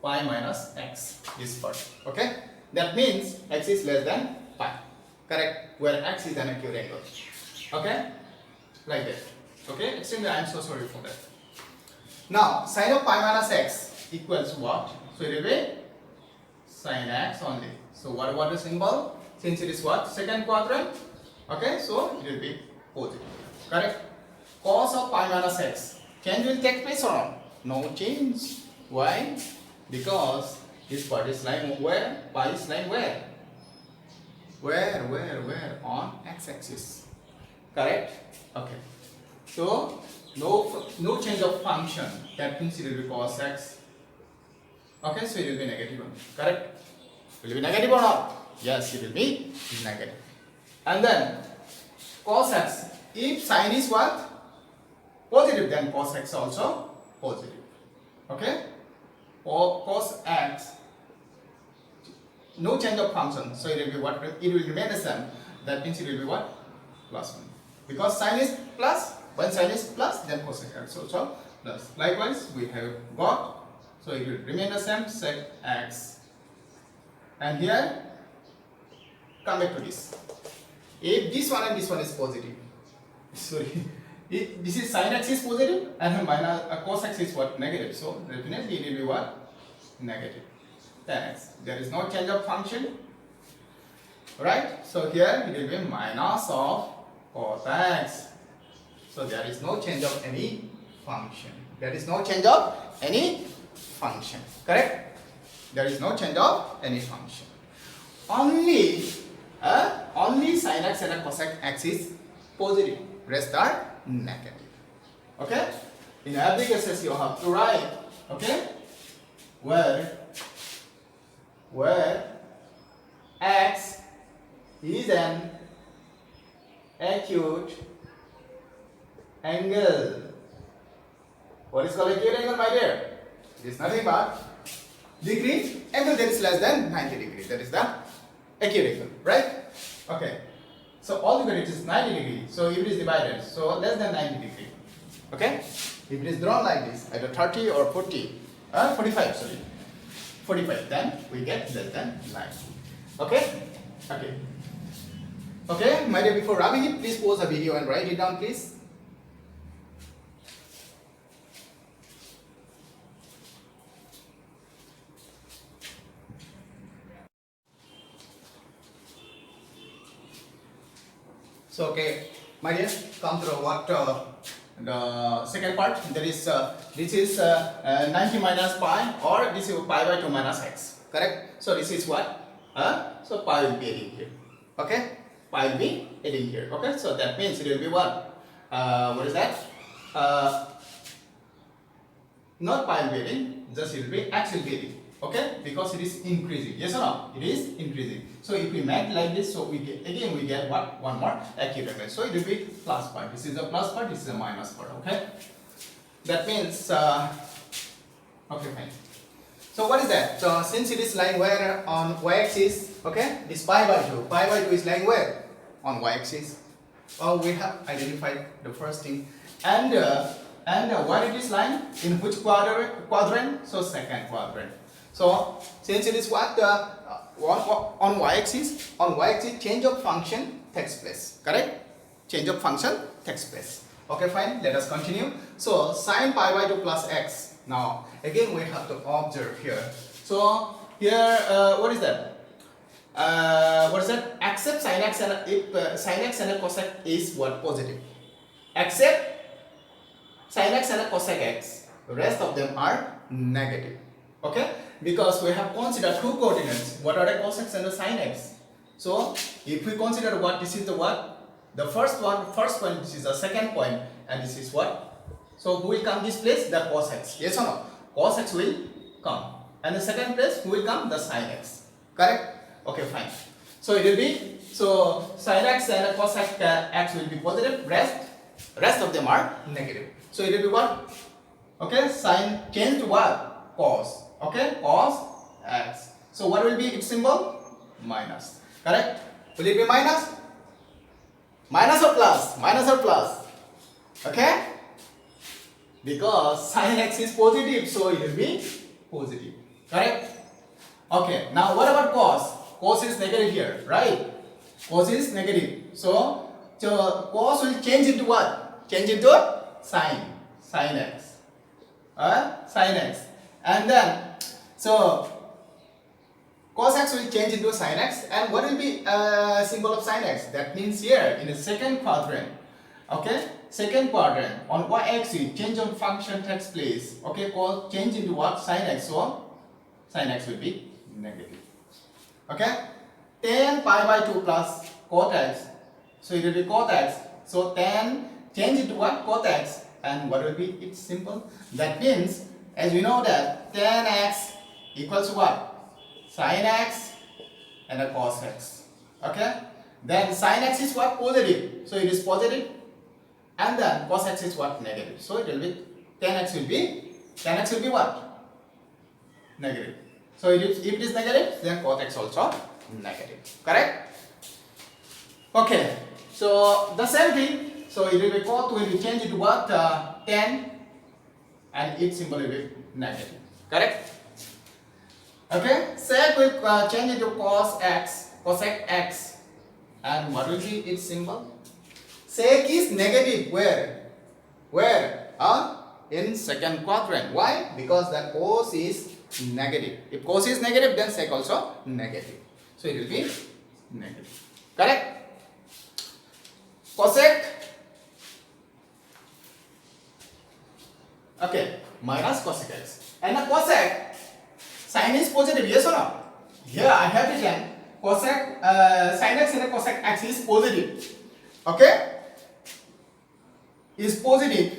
pi minus x this part. Okay. That means x is less than pi. Correct, where x is an acute angle. Okay, like that. Okay, extremely, I am so sorry for that. Now, sine of pi minus x equals what? So it will be sine x only. So what is symbol? Since it is what? Second quadrant. Okay, so it will be positive. Correct. Cos of pi minus x. Change will take place or not? No change. Why? Because this part is lying where? Pi is lying where? Where? On x-axis. Correct? Okay. So, no change of function. That means it will be cos x. Okay, so it will be negative one. Correct? Will it be negative or not? Yes, it will be negative. And then, cos x. If sine is what? Positive, then cos x also positive. Okay? Or cos x. No change of function, so it will be what? It will remain the same. That means it will be what? Plus 1. Because sine is plus, when sine is plus, then cosec x also plus. Likewise, we have got, so it will remain the same, sec x. And here, come back to this. If this one and this one is positive, sorry, if this is sine x is positive and minus cos x is what? Negative. So definitely it will be what? Negative. There is no change of function, right? So here it will be minus of cos x. So there is no change of any function. There is no change of any function. Correct? There is no change of any function. Only sin x and cos x is positive. Rest are negative. Okay? In every case you have to write. Okay? Where x is an acute angle. What is called acute angle, my dear? It is nothing but degree angle that is less than 90 degrees. That is the acute angle, right? Okay. So altogether it is 90 degrees. So if it is divided, so less than 90 degrees. Okay? If it is drawn like this, either 30 or 40, 45, sorry. 45, then we get less than 90. Okay? Okay. Okay, my dear, before wrapping it, please pause the video and write it down, please. So, okay, my dear, come through what the second part. That is, this is 90 minus pi, or this is pi by 2 minus x. Correct? So, this is what? So, pi will be adding here. Okay? pi will be heading here. Okay, so that means it will be what? What is that? Not pi will be heading, just it will be x will be heading. Okay, because it is increasing. Yes or no? It is increasing. So if we make like this, so we get what? One more accurate image. So it will be plus part. This is a plus part. This is a minus part. Okay. That means okay, fine. So what is that? So since it is lying where on y-axis, okay, this pi by 2. Pi by 2 is lying where? On y-axis. Oh, we have identified the first thing. And where it is lying? In which quadrant? So second quadrant. So since it is what on y-axis, change of function takes place. Correct? Change of function takes place. Okay, fine. Let us continue. So sine pi by 2 plus x. Now again we have to observe here. So here what is that? Accept sin x and if sin x and a cosec is what? Positive. Accept sin x and a cosec x. The rest of them are negative. Okay? Because we have considered two coordinates. What are the cosec and the sin x? So if we consider what, this is the what? The first point, this is the second point, and this is what? So who will come this place? The cos x. Yes or no? Cos x will come. And the second place, who will come? The sin x. Correct? Okay, fine. So it will be, so sin x and cos x will be positive. Rest of them are negative. So it will be what? Okay, sin change to what? Cos. Okay, cos x. So what will be its symbol? Minus. Correct? Will it be minus? Minus or plus? Minus or plus? Okay? Because sin x is positive, so it will be positive. Correct? Okay, now what about cos? Cos is negative here, right? Cos is negative. So cos will change into what? Change into sin. Sin x. Sin x. And then, so cos x will change into sin x. And what will be symbol of sin x? That means here in the second quadrant. Okay, second quadrant on y-axis change of function takes place. Okay, cos change into what? Sin x. So sin x will be negative. Okay, tan pi by 2 plus cot x. So it will be cot x. So tan change into what? Cot x. And what will be its symbol? That means, as we know that tan x equals to what? Sin x and a cos x. Okay, then sin x is what? Positive. So it is positive. And then cos x is what? Negative. So it will be tan x will be what? Negative. So if it is negative, then cot x also negative. Correct? Okay. So the same thing. So it will be cot will be changed into what? Tan, and its symbol will be negative. Correct? Okay. Sec will change into cos x, cosec x, and what will be its symbol? Sec is negative. Where? Where? In second quadrant. Why? Because the cos is negative. If cos is negative, then sec also negative. So it will be negative. Correct? Cosec. Okay. Minus cosec x. And the cosec, sin is positive. Yes or no? Here I have written cosec, sin x and cosec x is positive. Okay? Is positive,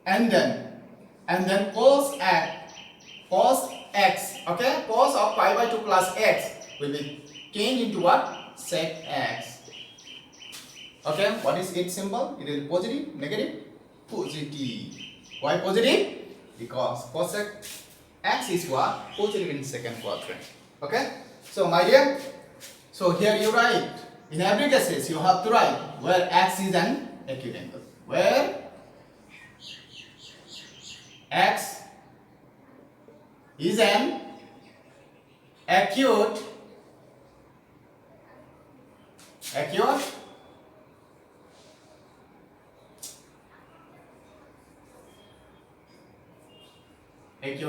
and then cos x, okay, cos of pi by 2 plus x will be changed into what? Sec x. Okay, what is its symbol? It is positive, negative, positive. Why positive? Because cosec x is what? Positive in second quadrant. Okay, so my dear, so here you write, in every case you have to write where x is an acute angle. Where x is an acute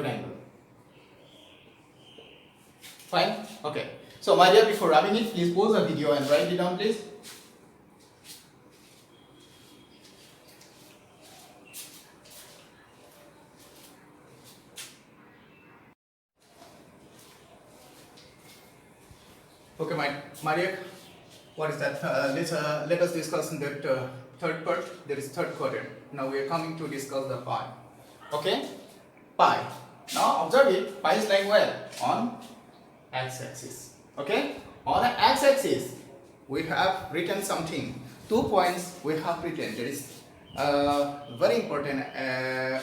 angle. Fine? Okay. So my dear, before rubbing it, please pause the video and write it down, please. Okay, my dear. what is that? Let us discuss in that third part. There is third quadrant. Now we are coming to discuss the pi. Okay, pi. Now observe it. Pi is lying where? On x-axis. Okay, on the x-axis we have written something. 2 points we have written. There is very important.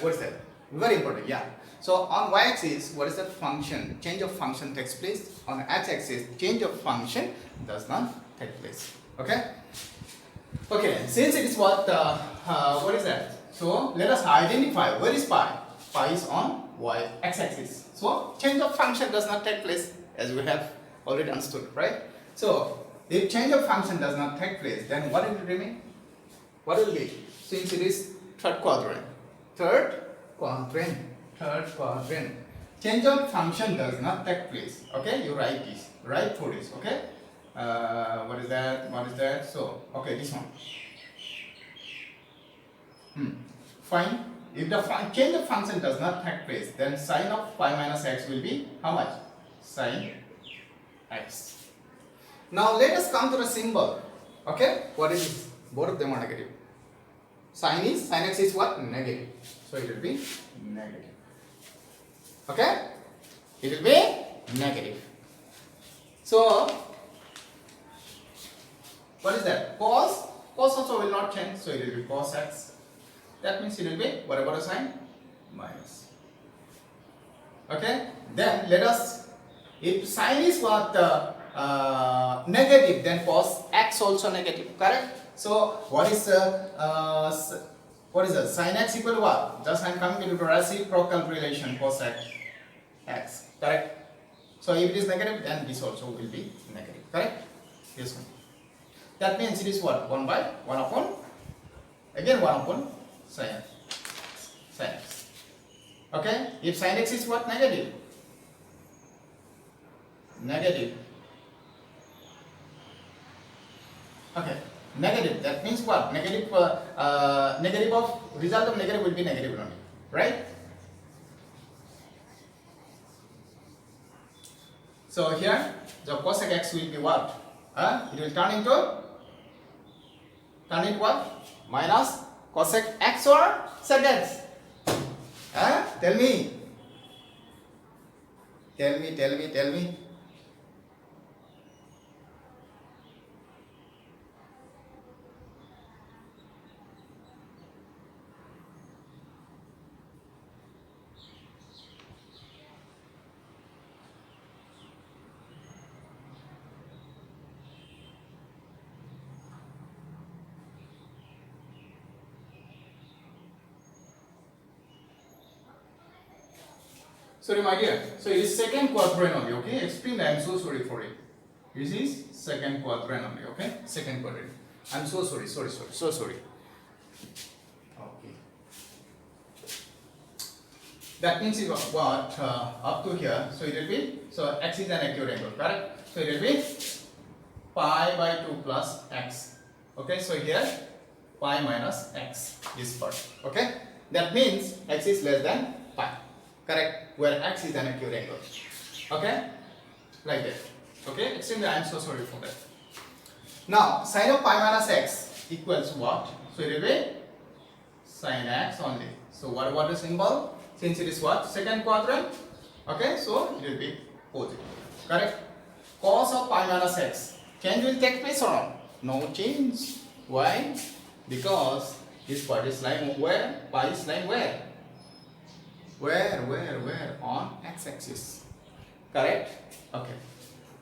What is that? Very important. Yeah. So on y-axis, what is the function? Change of function takes place. On the x-axis, change of function does not take place. Okay. Okay. Since it is what is that? So let us identify where is pi. Pi is on x-axis. So change of function does not take place, as we have already understood, right? So if change of function does not take place, then what will remain? What will be? Since it is third quadrant. Change of function does not take place. Okay, you write this. Write for this. Okay. What is that? What is that? So okay, this one. Fine. If the change of function does not take place, then sine of pi minus x will be how much? Sine x. Now let us come to the symbol. Okay, what is this? Both of them are negative. Sine x is what? Negative. So it will be negative. Okay, it will be negative. So what is that? Cos also will not change, so it will be cos x. That means it will be what about a sign? Minus. Okay, then let us, if sine is what negative, then cos x also negative, correct? So what is sin x equal to what? Just I am coming into reciprocal relation, cos x, correct? So if it is negative, then this also will be negative, correct? This one. That means it is what? 1 upon sin x. Okay? If sin x is what? Negative. Okay. Negative. That means what? Negative of result of negative will be negative only, right? So here the cosec x will be what? It will turn into what? Minus cosec x or sec x? Tell me. Sorry, my dear. So it is second quadrant only, okay? Explain. I am so sorry for it. This is second quadrant only, okay? Second quadrant. I am so sorry. So sorry. Okay. That means it was what up to here. So it will be, so x is an acute angle, correct? So it will be pi by 2 plus x. Okay. So here pi minus x this part. Okay. That means x is less than pi. Correct, where x is an acute angle. Okay, like that. Okay, extremely, I am so sorry for that. Now, sine of pi minus x equals what? So it will be sine x only. So what about the symbol? Since it is what? Second quadrant. Okay, so it will be positive. Correct. Cos of pi minus x. Change will take place or not? No change. Why? Because this part is lying where? Pi is lying where? Where? On x-axis. Correct? Okay.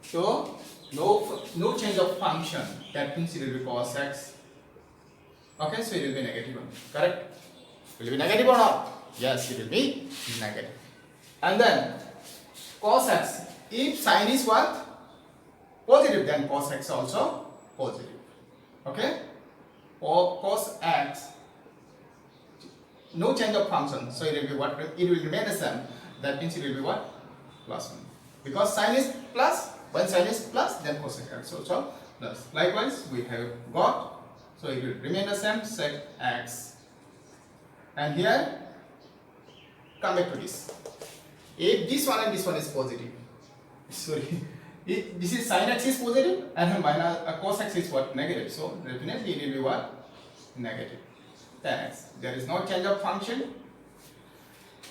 So, no change of function. That means it will be cos x. Okay, so it will be negative one. Correct? Will it be negative or not? Yes, it will be negative. And then, cos x. If sine is what? Positive, then cos x also positive. Okay? Or cos x. No change of function, so it will be what? It will remain the same. That means it will be what? Plus 1. Because sine is plus, when sine is plus, then cosec x also plus. Likewise, we have got, so it will remain the same, sec x. And here, come back to this. If this one and this one is positive, sorry, This is sin x is positive and minus cos x is what? Negative. So definitely it will be what? Negative. Tan x. There is no change of function.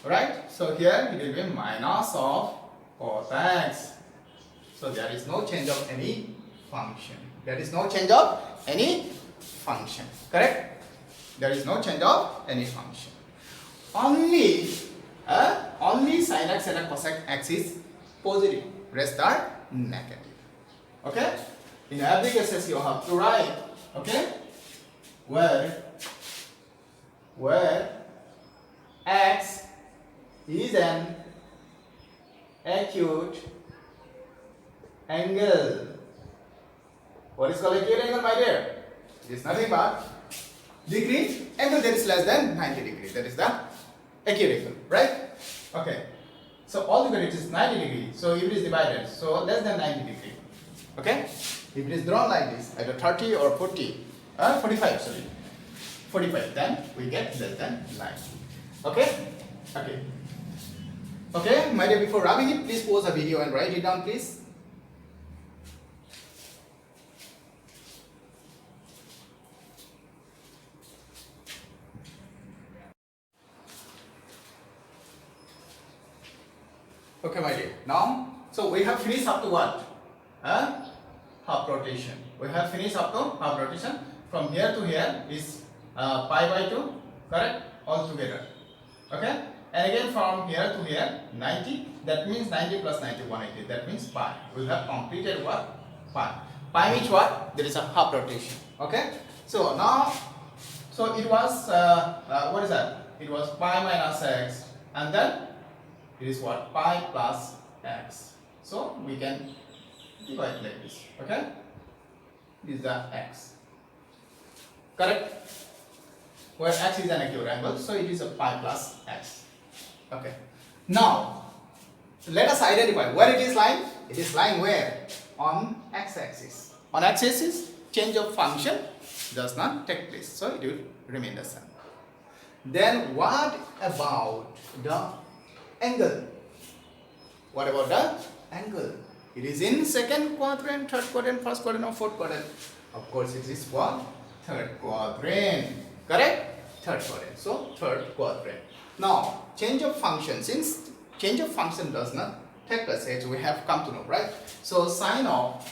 Right? So here it will be minus of cos x. So there is no change of any function. There is no change of any function. Correct? There is no change of any function. Only sin x and cos x is positive. Rest are negative. Okay? In every cases you have to write. Okay? Where x is an acute angle. What is called acute angle, my dear? It is nothing but degree angle that is less than 90 degrees. That is the acute angle, right? Okay. So altogether it is 90 degrees. So if it is divided, so less than 90 degrees. Okay? If it is drawn like this, either 30 or 40, 45, sorry. 45, then we get less than 90. Okay? Okay. Okay, my dear, before rubbing it, please pause the video and write it down, please. Okay, my dear. Now, so we have finished up to what? Half rotation. We have finished up to half rotation. From here to here is pi by 2, correct? All together. Okay? And again from here to here, 90. That means 90 plus 90, 180. That means pi. We have completed what? Pi. Pi means what? There is a half rotation. Okay? So now, so it was, what is that? It was pi minus x. And then it is what? Pi plus x. So we can divide like this. Okay? This is the x. Correct? Where x is an acute angle, so it is a pi plus x. Okay. Now, let us identify where it is lying. It is lying where? On x-axis. On x-axis, change of function does not take place, so it will remain the same. Then what about the angle? What about the angle? It is in second quadrant, third quadrant, first quadrant, or fourth quadrant. Of course, it is what? Third quadrant. Correct? Third quadrant. So, third quadrant. Now, change of function. Since change of function does not take place, as we have come to know, right? So, sine of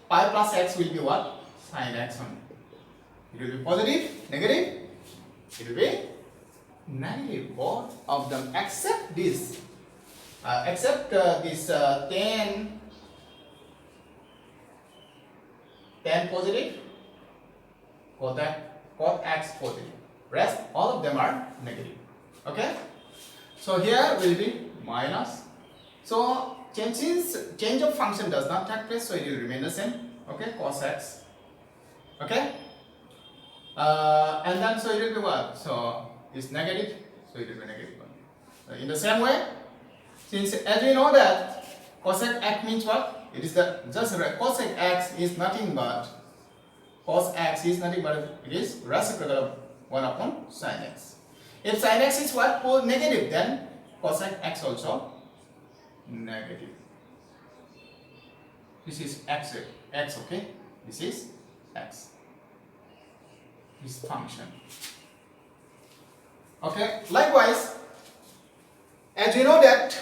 pi plus x will be what? Sine x only. It will be positive, negative. It will be negative. Both of them except this. This 10 positive, cos x positive. Rest all of them are negative. Okay? So here will be minus. So change of function does not take place, so it will remain the same. Okay, cos x. Okay? And then so it will be what? So it's negative, so it will be negative one. So in the same way, since as we know that cosec x means what? It is the cosec x is nothing but it is reciprocal of 1 upon sin x. If sin x is what? Negative, then cosec x also negative. This is x, okay? This is x. This function. Okay, likewise, as we know that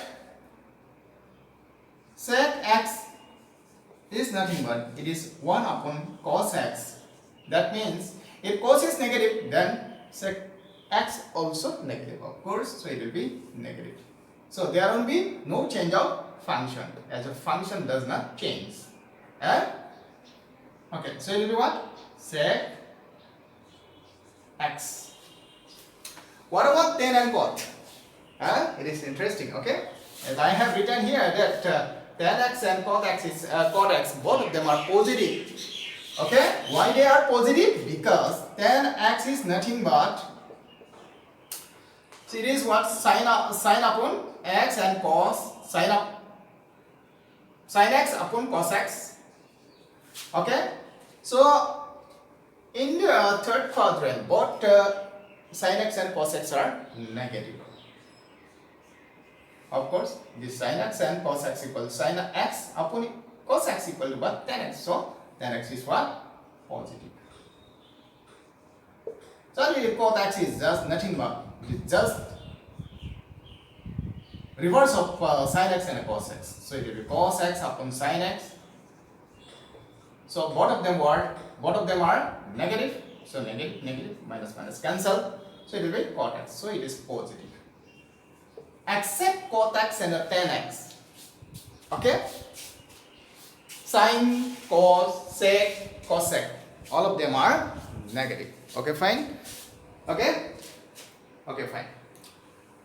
sec x is nothing but it is 1 upon cos x. That means if cos is negative, then sec x also negative, of course, so it will be negative. So there will be no change of function, as a function does not change. Okay, so it will be what? Sec x. What about tan and cot? It is interesting, okay? As I have written here that tan x and cot x, both of them are positive. Okay? Why they are positive? Because tan x is nothing but it is what? Sine upon x and cos sine x upon cos x. Okay? So in the third quadrant, both sine x and cos x are negative. Of course, this sine x and cos x equals sine x upon cos x equal to what? Tan x. So tan x is what? Positive. So the cos x is just nothing but it's just reverse of sin x and cos x. So it will be cos x upon sin x. So both of them are negative. So negative minus cancel. So it will be cot x. So it is positive. Except cot x and tan x. Okay? Sin, cos, sec, cosec. All of them are negative. Okay, fine? Okay? Okay, fine.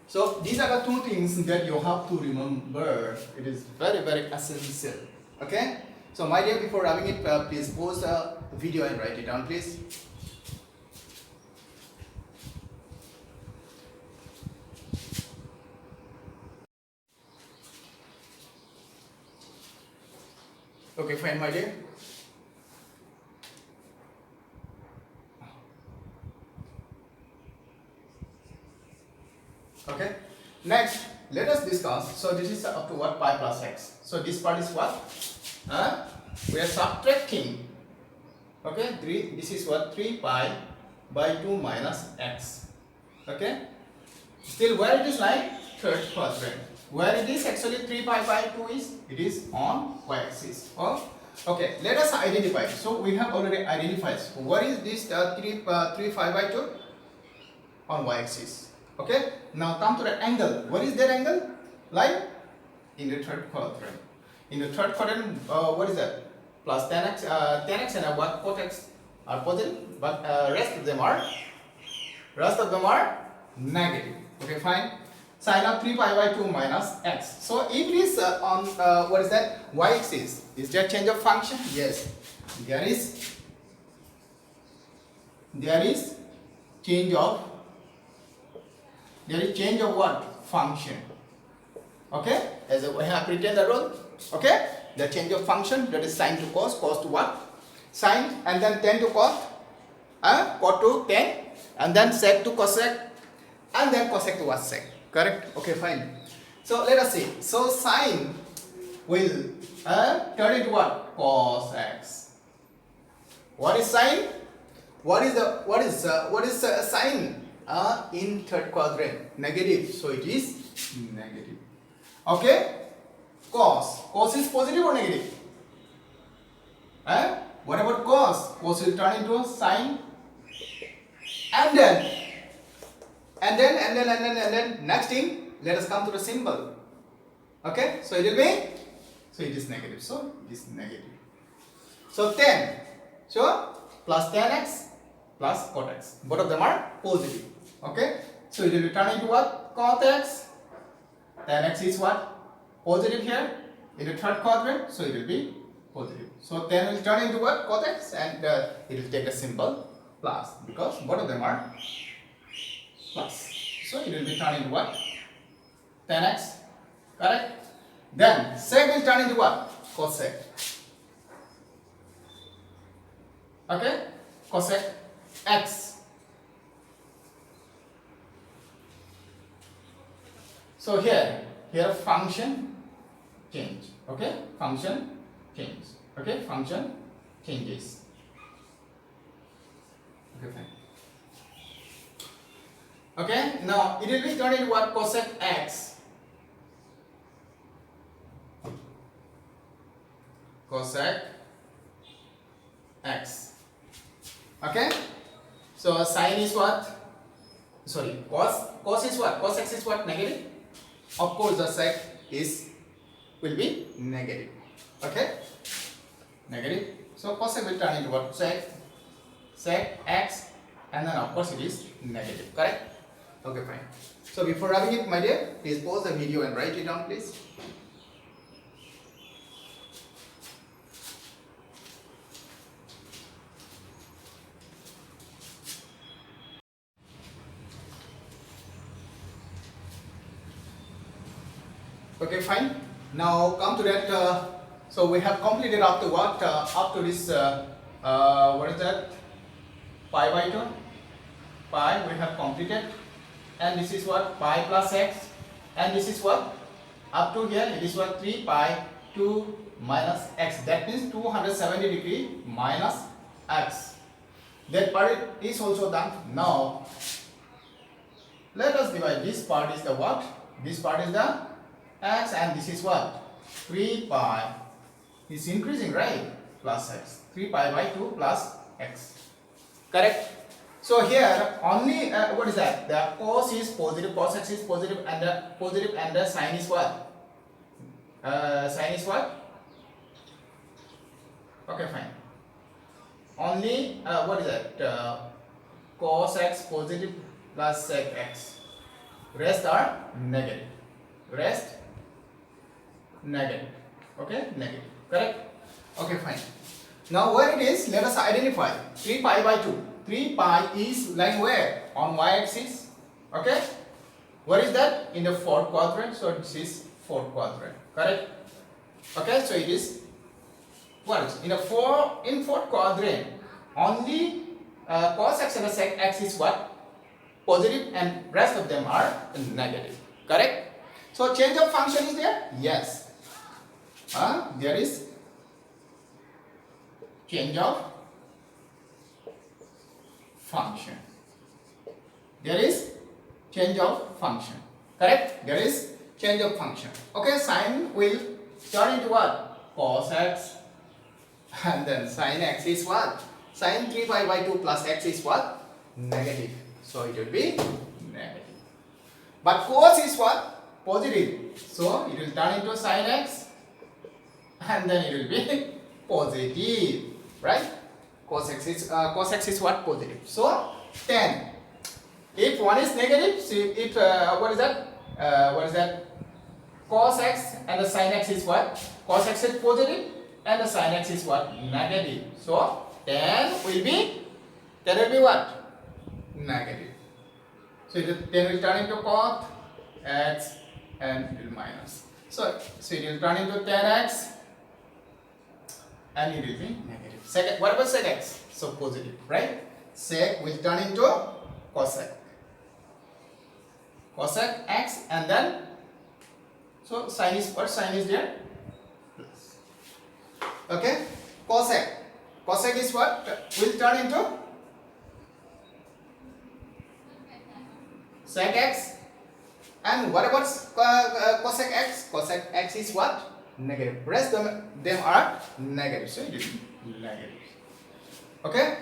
So these are the two things that you have to remember. It is very essential. Okay? So my dear, before wrapping it, please pause the video and write it down, please. Okay, fine, my dear. Okay. Next, let us discuss. So this is up to what? Pi plus x. So this part is what? We are subtracting. Okay. This is what? 3 pi by 2 minus x. Okay. Still, where it is lying? Third quadrant. Where it is actually 3 pi by 2 is? It is on y-axis. Oh. Okay. Let us identify. So we have already identified. What is this 3 pi by 2? On y-axis. Okay, now come to the angle. What is that angle? Like in the third quadrant. In the third quadrant, what is that? Plus tan x and what? Cot x are positive, but rest of them are negative. Okay, fine. Sine of 3 pi by 2 minus x. So if it is on what is that? Y-axis. Is there change of function? Yes. There is change of what? Function. Okay? As I have written the rule. Okay? The change of function, that is sine to cos, cos to what? Sine, and then tan to cot, cot to tan, and then sec to cosec, and then cosec to what? Sec. Correct? Okay, fine. So let us see. So sine will turn into what? Cos x. What is sine? What is sine? In third quadrant, negative, so it is negative. Okay, cos is positive or negative? What about cos? Cos will turn into a sine, and then next thing, let us come to the symbol. Okay, so it will be, so it is negative, so it is negative. So tan, so plus tan x plus cot x, both of them are positive. Okay, so it will turn into what? Cot x. Tan x is what? Positive here in the third quadrant, so it will be positive. So tan will turn into what? Cot x, and it will take a symbol plus, because both of them are plus. So it will be turned into what? Tan x. Correct? Then sec will turn into what? Cosec. Okay? Cosec x. So here function change. Okay? Function change. Okay? Function changes. Okay, fine. Okay? Now it will be turned into what? Cosec x. Cosec x. Okay? So sine is what? Sorry, cos is what? Cos x is what? Negative. Of course, the sec will be negative. Okay? Negative. So cosec will turn into what? Sec x, and then of course it is negative. Correct? Okay, fine. So before wrapping it, my dear, please pause the video and write it down, please. Okay, fine. Now come to that. So we have completed up to what? Up to this. What is that? Pi by 2. Pi we have completed, and this is what? Pi plus x, and this is what? Up to here it is what? 3 pi 2 minus x. That means 270 degree minus x. That part is also done. Now let us divide. This part is the what? This part is the x, and this is what? 3 pi. It's increasing, right? Plus x. 3 pi by 2 plus x. Correct? So here only what is that? The cos is positive, cos x is positive, and the sine is what? Sine is what? Okay, fine. Only what is that? Cos x positive plus sec x. Rest are negative. Rest negative. Okay, negative. Correct? Okay, fine. Now where it is, let us identify. 3 pi by 2. 3 pi is lying where? On y-axis. Okay? Where is that? In the fourth quadrant. So this is fourth quadrant. Correct? Okay, so it is what? In fourth quadrant, only cos x and sec x is what? Positive, and rest of them are negative. Correct? So change of function is there? Yes. There is change of function. There is change of function. Correct? There is change of function. Okay, sine will turn into what? Cos x, and then sine x is what? Sine 3 pi by 2 plus x is what? Negative. So it will be negative. But cos is what? Positive. So it will turn into sine x, and then it will be positive. Right? Cos x is what? Positive. So 10. If one is negative, see if what is that? Cos x and the sin x is what? Cos x is positive and the sin x is what? Negative. So 10 will be what? Negative. So 10 will turn into cot x and it will minus. So it will turn into 10x and it will be negative. Second, what about sec x? So positive, right? Sec will turn into cosec. Cosec x, and then so sin is what? Sin is there? Plus. Okay? Cosec. Cosec is what? Will turn into sec x. And what about cosec x? Cosec x is what? Negative. Rest of them are negative. So it is negative. Okay?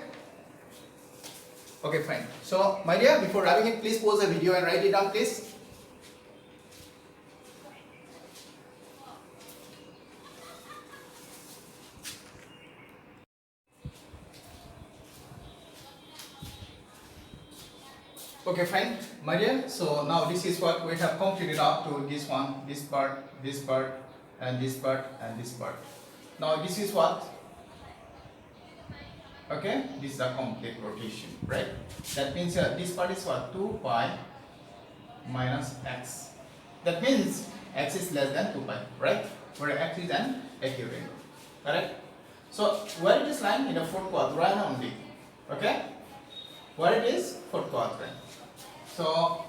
Okay, fine. So, my dear, before wrapping it, please pause the video and write it down, please. Okay, fine, my dear. So now this is what we have completed up to this one, this part, and this part, and this part. Now this is what? Okay, this is a complete rotation, right? That means this part is what? 2 pi minus x. That means x is less than 2 pi, right? Where x is an equivalent, correct? So where it is lying? In the fourth quadrant only, okay? Where it is? Fourth quadrant. So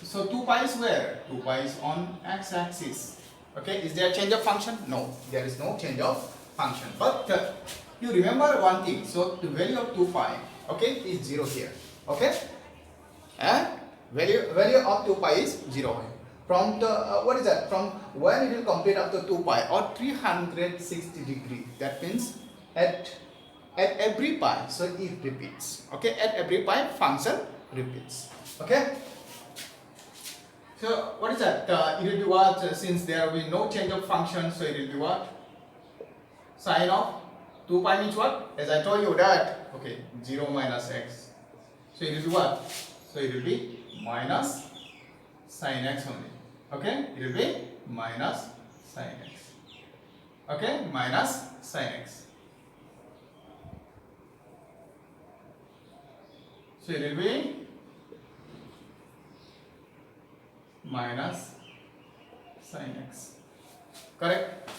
2 pi is where? 2 pi is on x-axis. Okay, is there a change of function? No, there is no change of function. But you remember one thing. So the value of 2 pi, okay, is 0 here. Okay, and value of 2 pi is 0 here. From the what is that? From when it will complete up to 2 pi or 360 degree. That means at every pi, so it repeats. Okay, at every pi function repeats. Okay. So what is that? It will be what? Since there will be no change of function, so it will be what? Sine of 2 pi means what? As I told you that, okay, 0 minus x. So it will be what? So it will be minus sine x only. Okay, it will be minus sine x. Okay, minus sine x. So it will be minus sine x. Correct?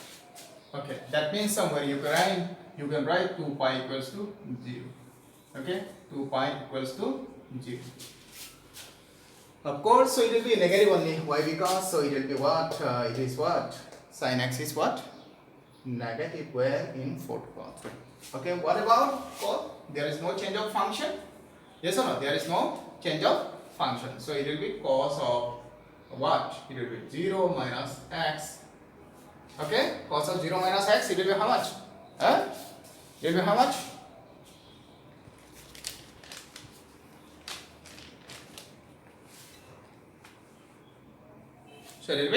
Okay, that means somewhere you can write 2 pi equals to 0. Okay, 2 pi equals to 0. Of course, so it will be negative only. Why? Because so it will be what? It is what? Sine x is what? negative when in fourth quadrant. Okay, what about cos? There is no change of function. Yes or no? There is no change of function. So it will be cos of what? It will be 0 minus x. Okay, cos of 0 minus x, it will be how much? It will be how much? So it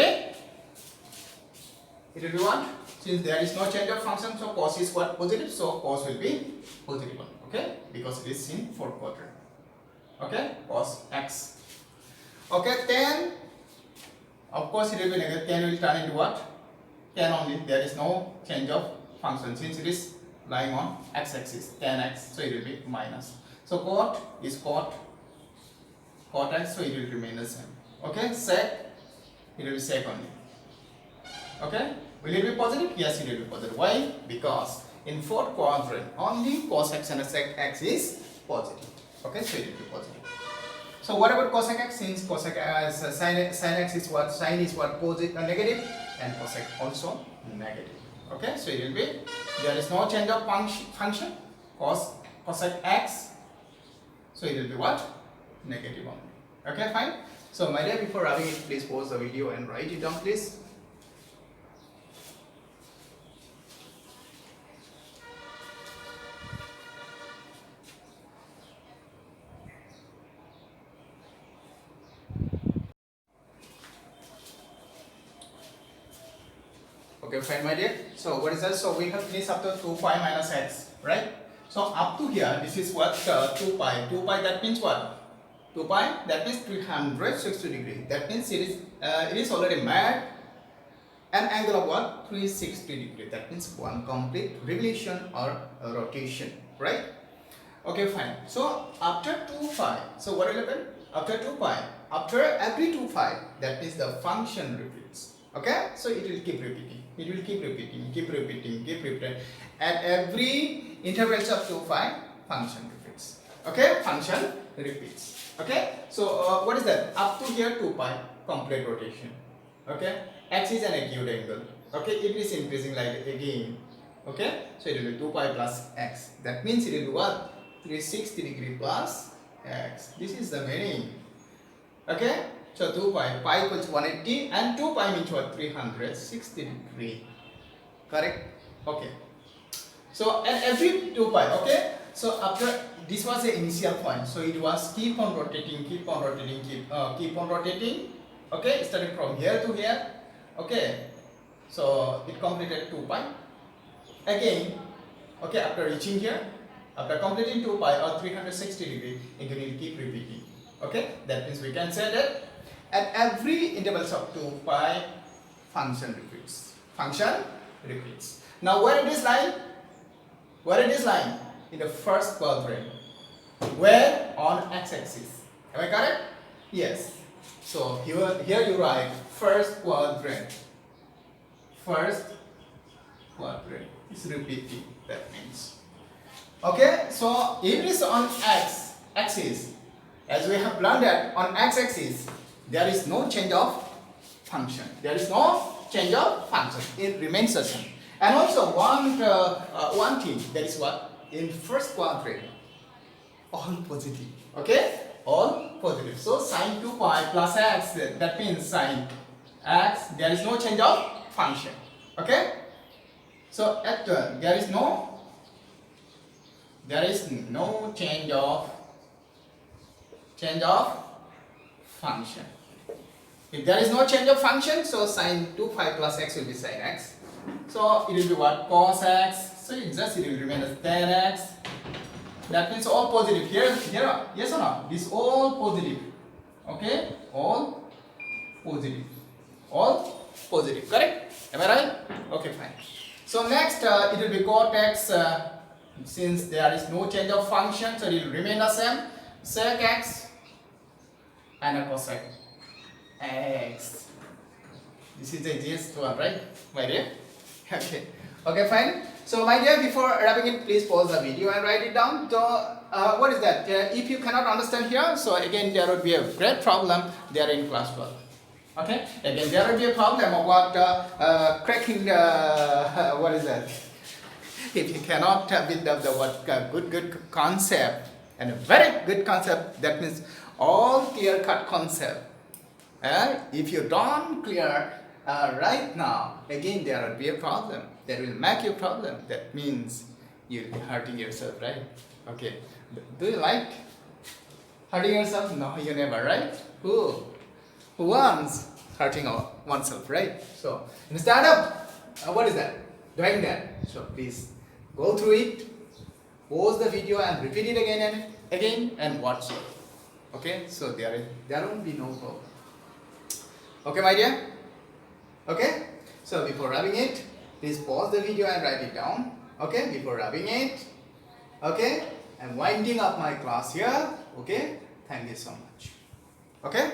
will be what? Since there is no change of function, so cos is what? Positive, so cos will be positive one. Okay, because it is in fourth quadrant. Okay, cos x. Okay, tan, of course it will be negative. Tan will turn into what? Tan only. There is no change of function since it is lying on x-axis, tan x, so it will be minus. So cot is cot x, so it will remain the same. Okay, sec, it will be sec only. Okay, will it be positive? Yes, it will be positive. Why? Because in fourth quadrant only cos x and sec x is positive. Okay, so it will be positive. So what about cosec x? Since cosec sin x is what? Sin is what? Positive, negative, and cosec also negative. Okay, so it will be, there is no change of function, cosec x, so it will be what? Negative only. Okay, fine. So my dear, before rubbing it, please pause the video and write it down, please. Okay, fine, my dear. So what is that? So we have finished up to 2 pi minus x, right? So up to here, this is what? 2 pi. 2 pi, that means what? 2 pi, that means 360 degree. That means it is already made an angle of what? 360 degree. That means one complete revolution or rotation, right? Okay, fine. So after 2 pi, so what will happen? After 2 pi, after every 2 pi, that means the function repeats. Okay, so it will keep repeating. It will keep repeating, keep repeating, keep repeating. At every intervals of 2 pi, function repeats. Okay, function repeats. Okay, so what is that? Up to here 2 pi, complete rotation. Okay, x is an acute angle. Okay, it is increasing like again. Okay, so it will be 2 pi plus x. That means it will be what? 360 degree plus x. This is the meaning. Okay. So 2 pi equals 180 and 2 pi means what? 360 degree. Correct? Okay. So at every 2 pi, okay? So after, this was the initial point. So it was keep on rotating, keep on rotating, keep on rotating. Okay, starting from here to here. Okay. So it completed 2 pi. Again, okay, after reaching here, after completing 2 pi or 360 degree, again it will keep repeating. Okay, that means we can say that at every intervals of 2 pi, function repeats. Function repeats. Now where it is lying? Where it is lying? In the first quadrant. Where? On x-axis. Am I correct? Yes. So here you write first quadrant. First quadrant is repeating. That means. Okay. So if it is on x-axis, as we have learned that on x-axis, there is no change of function. There is no change of function. It remains the same. And also one thing, that is what? In first quadrant, all positive. Okay? All positive. So sine 2 pi plus x, that means sine x, there is no change of function. Okay? So at there is no change of function. If there is no change of function, so sine 2 pi plus x will be sine x. So it will be what? Cos x. So it will remain as tan x. That means all positive. Here, yes or no? This all positive. Okay? All positive. All positive. Correct? Am I right? Okay, fine. So next it will be cot x. Since there is no change of function, so it will remain the same. Sec x and a cosec x. This is the easiest one, right, my dear? Okay. Okay, fine. So my dear, before wrapping it, please pause the video and write it down. So what is that? If you cannot understand here, so again there would be a great problem there in class 12. Okay, again there will be a problem about cracking the what is that? If you cannot with the what good concept and a very good concept, that means all clear cut concept. If you don't clear right now, again there will be a problem. That will make you problem. That means you'll be hurting yourself, right? Okay. Do you like hurting yourself? No, you never, right? Who wants hurting oneself, right? So instead of what is that? Doing that. So please go through it, pause the video and repeat it again and watch it. Okay? So there won't be no problem. Okay, my dear? Okay? So before rubbing it, please pause the video and write it down. Okay? Before rubbing it. Okay? I'm winding up my class here. Okay? Thank you so much. Okay?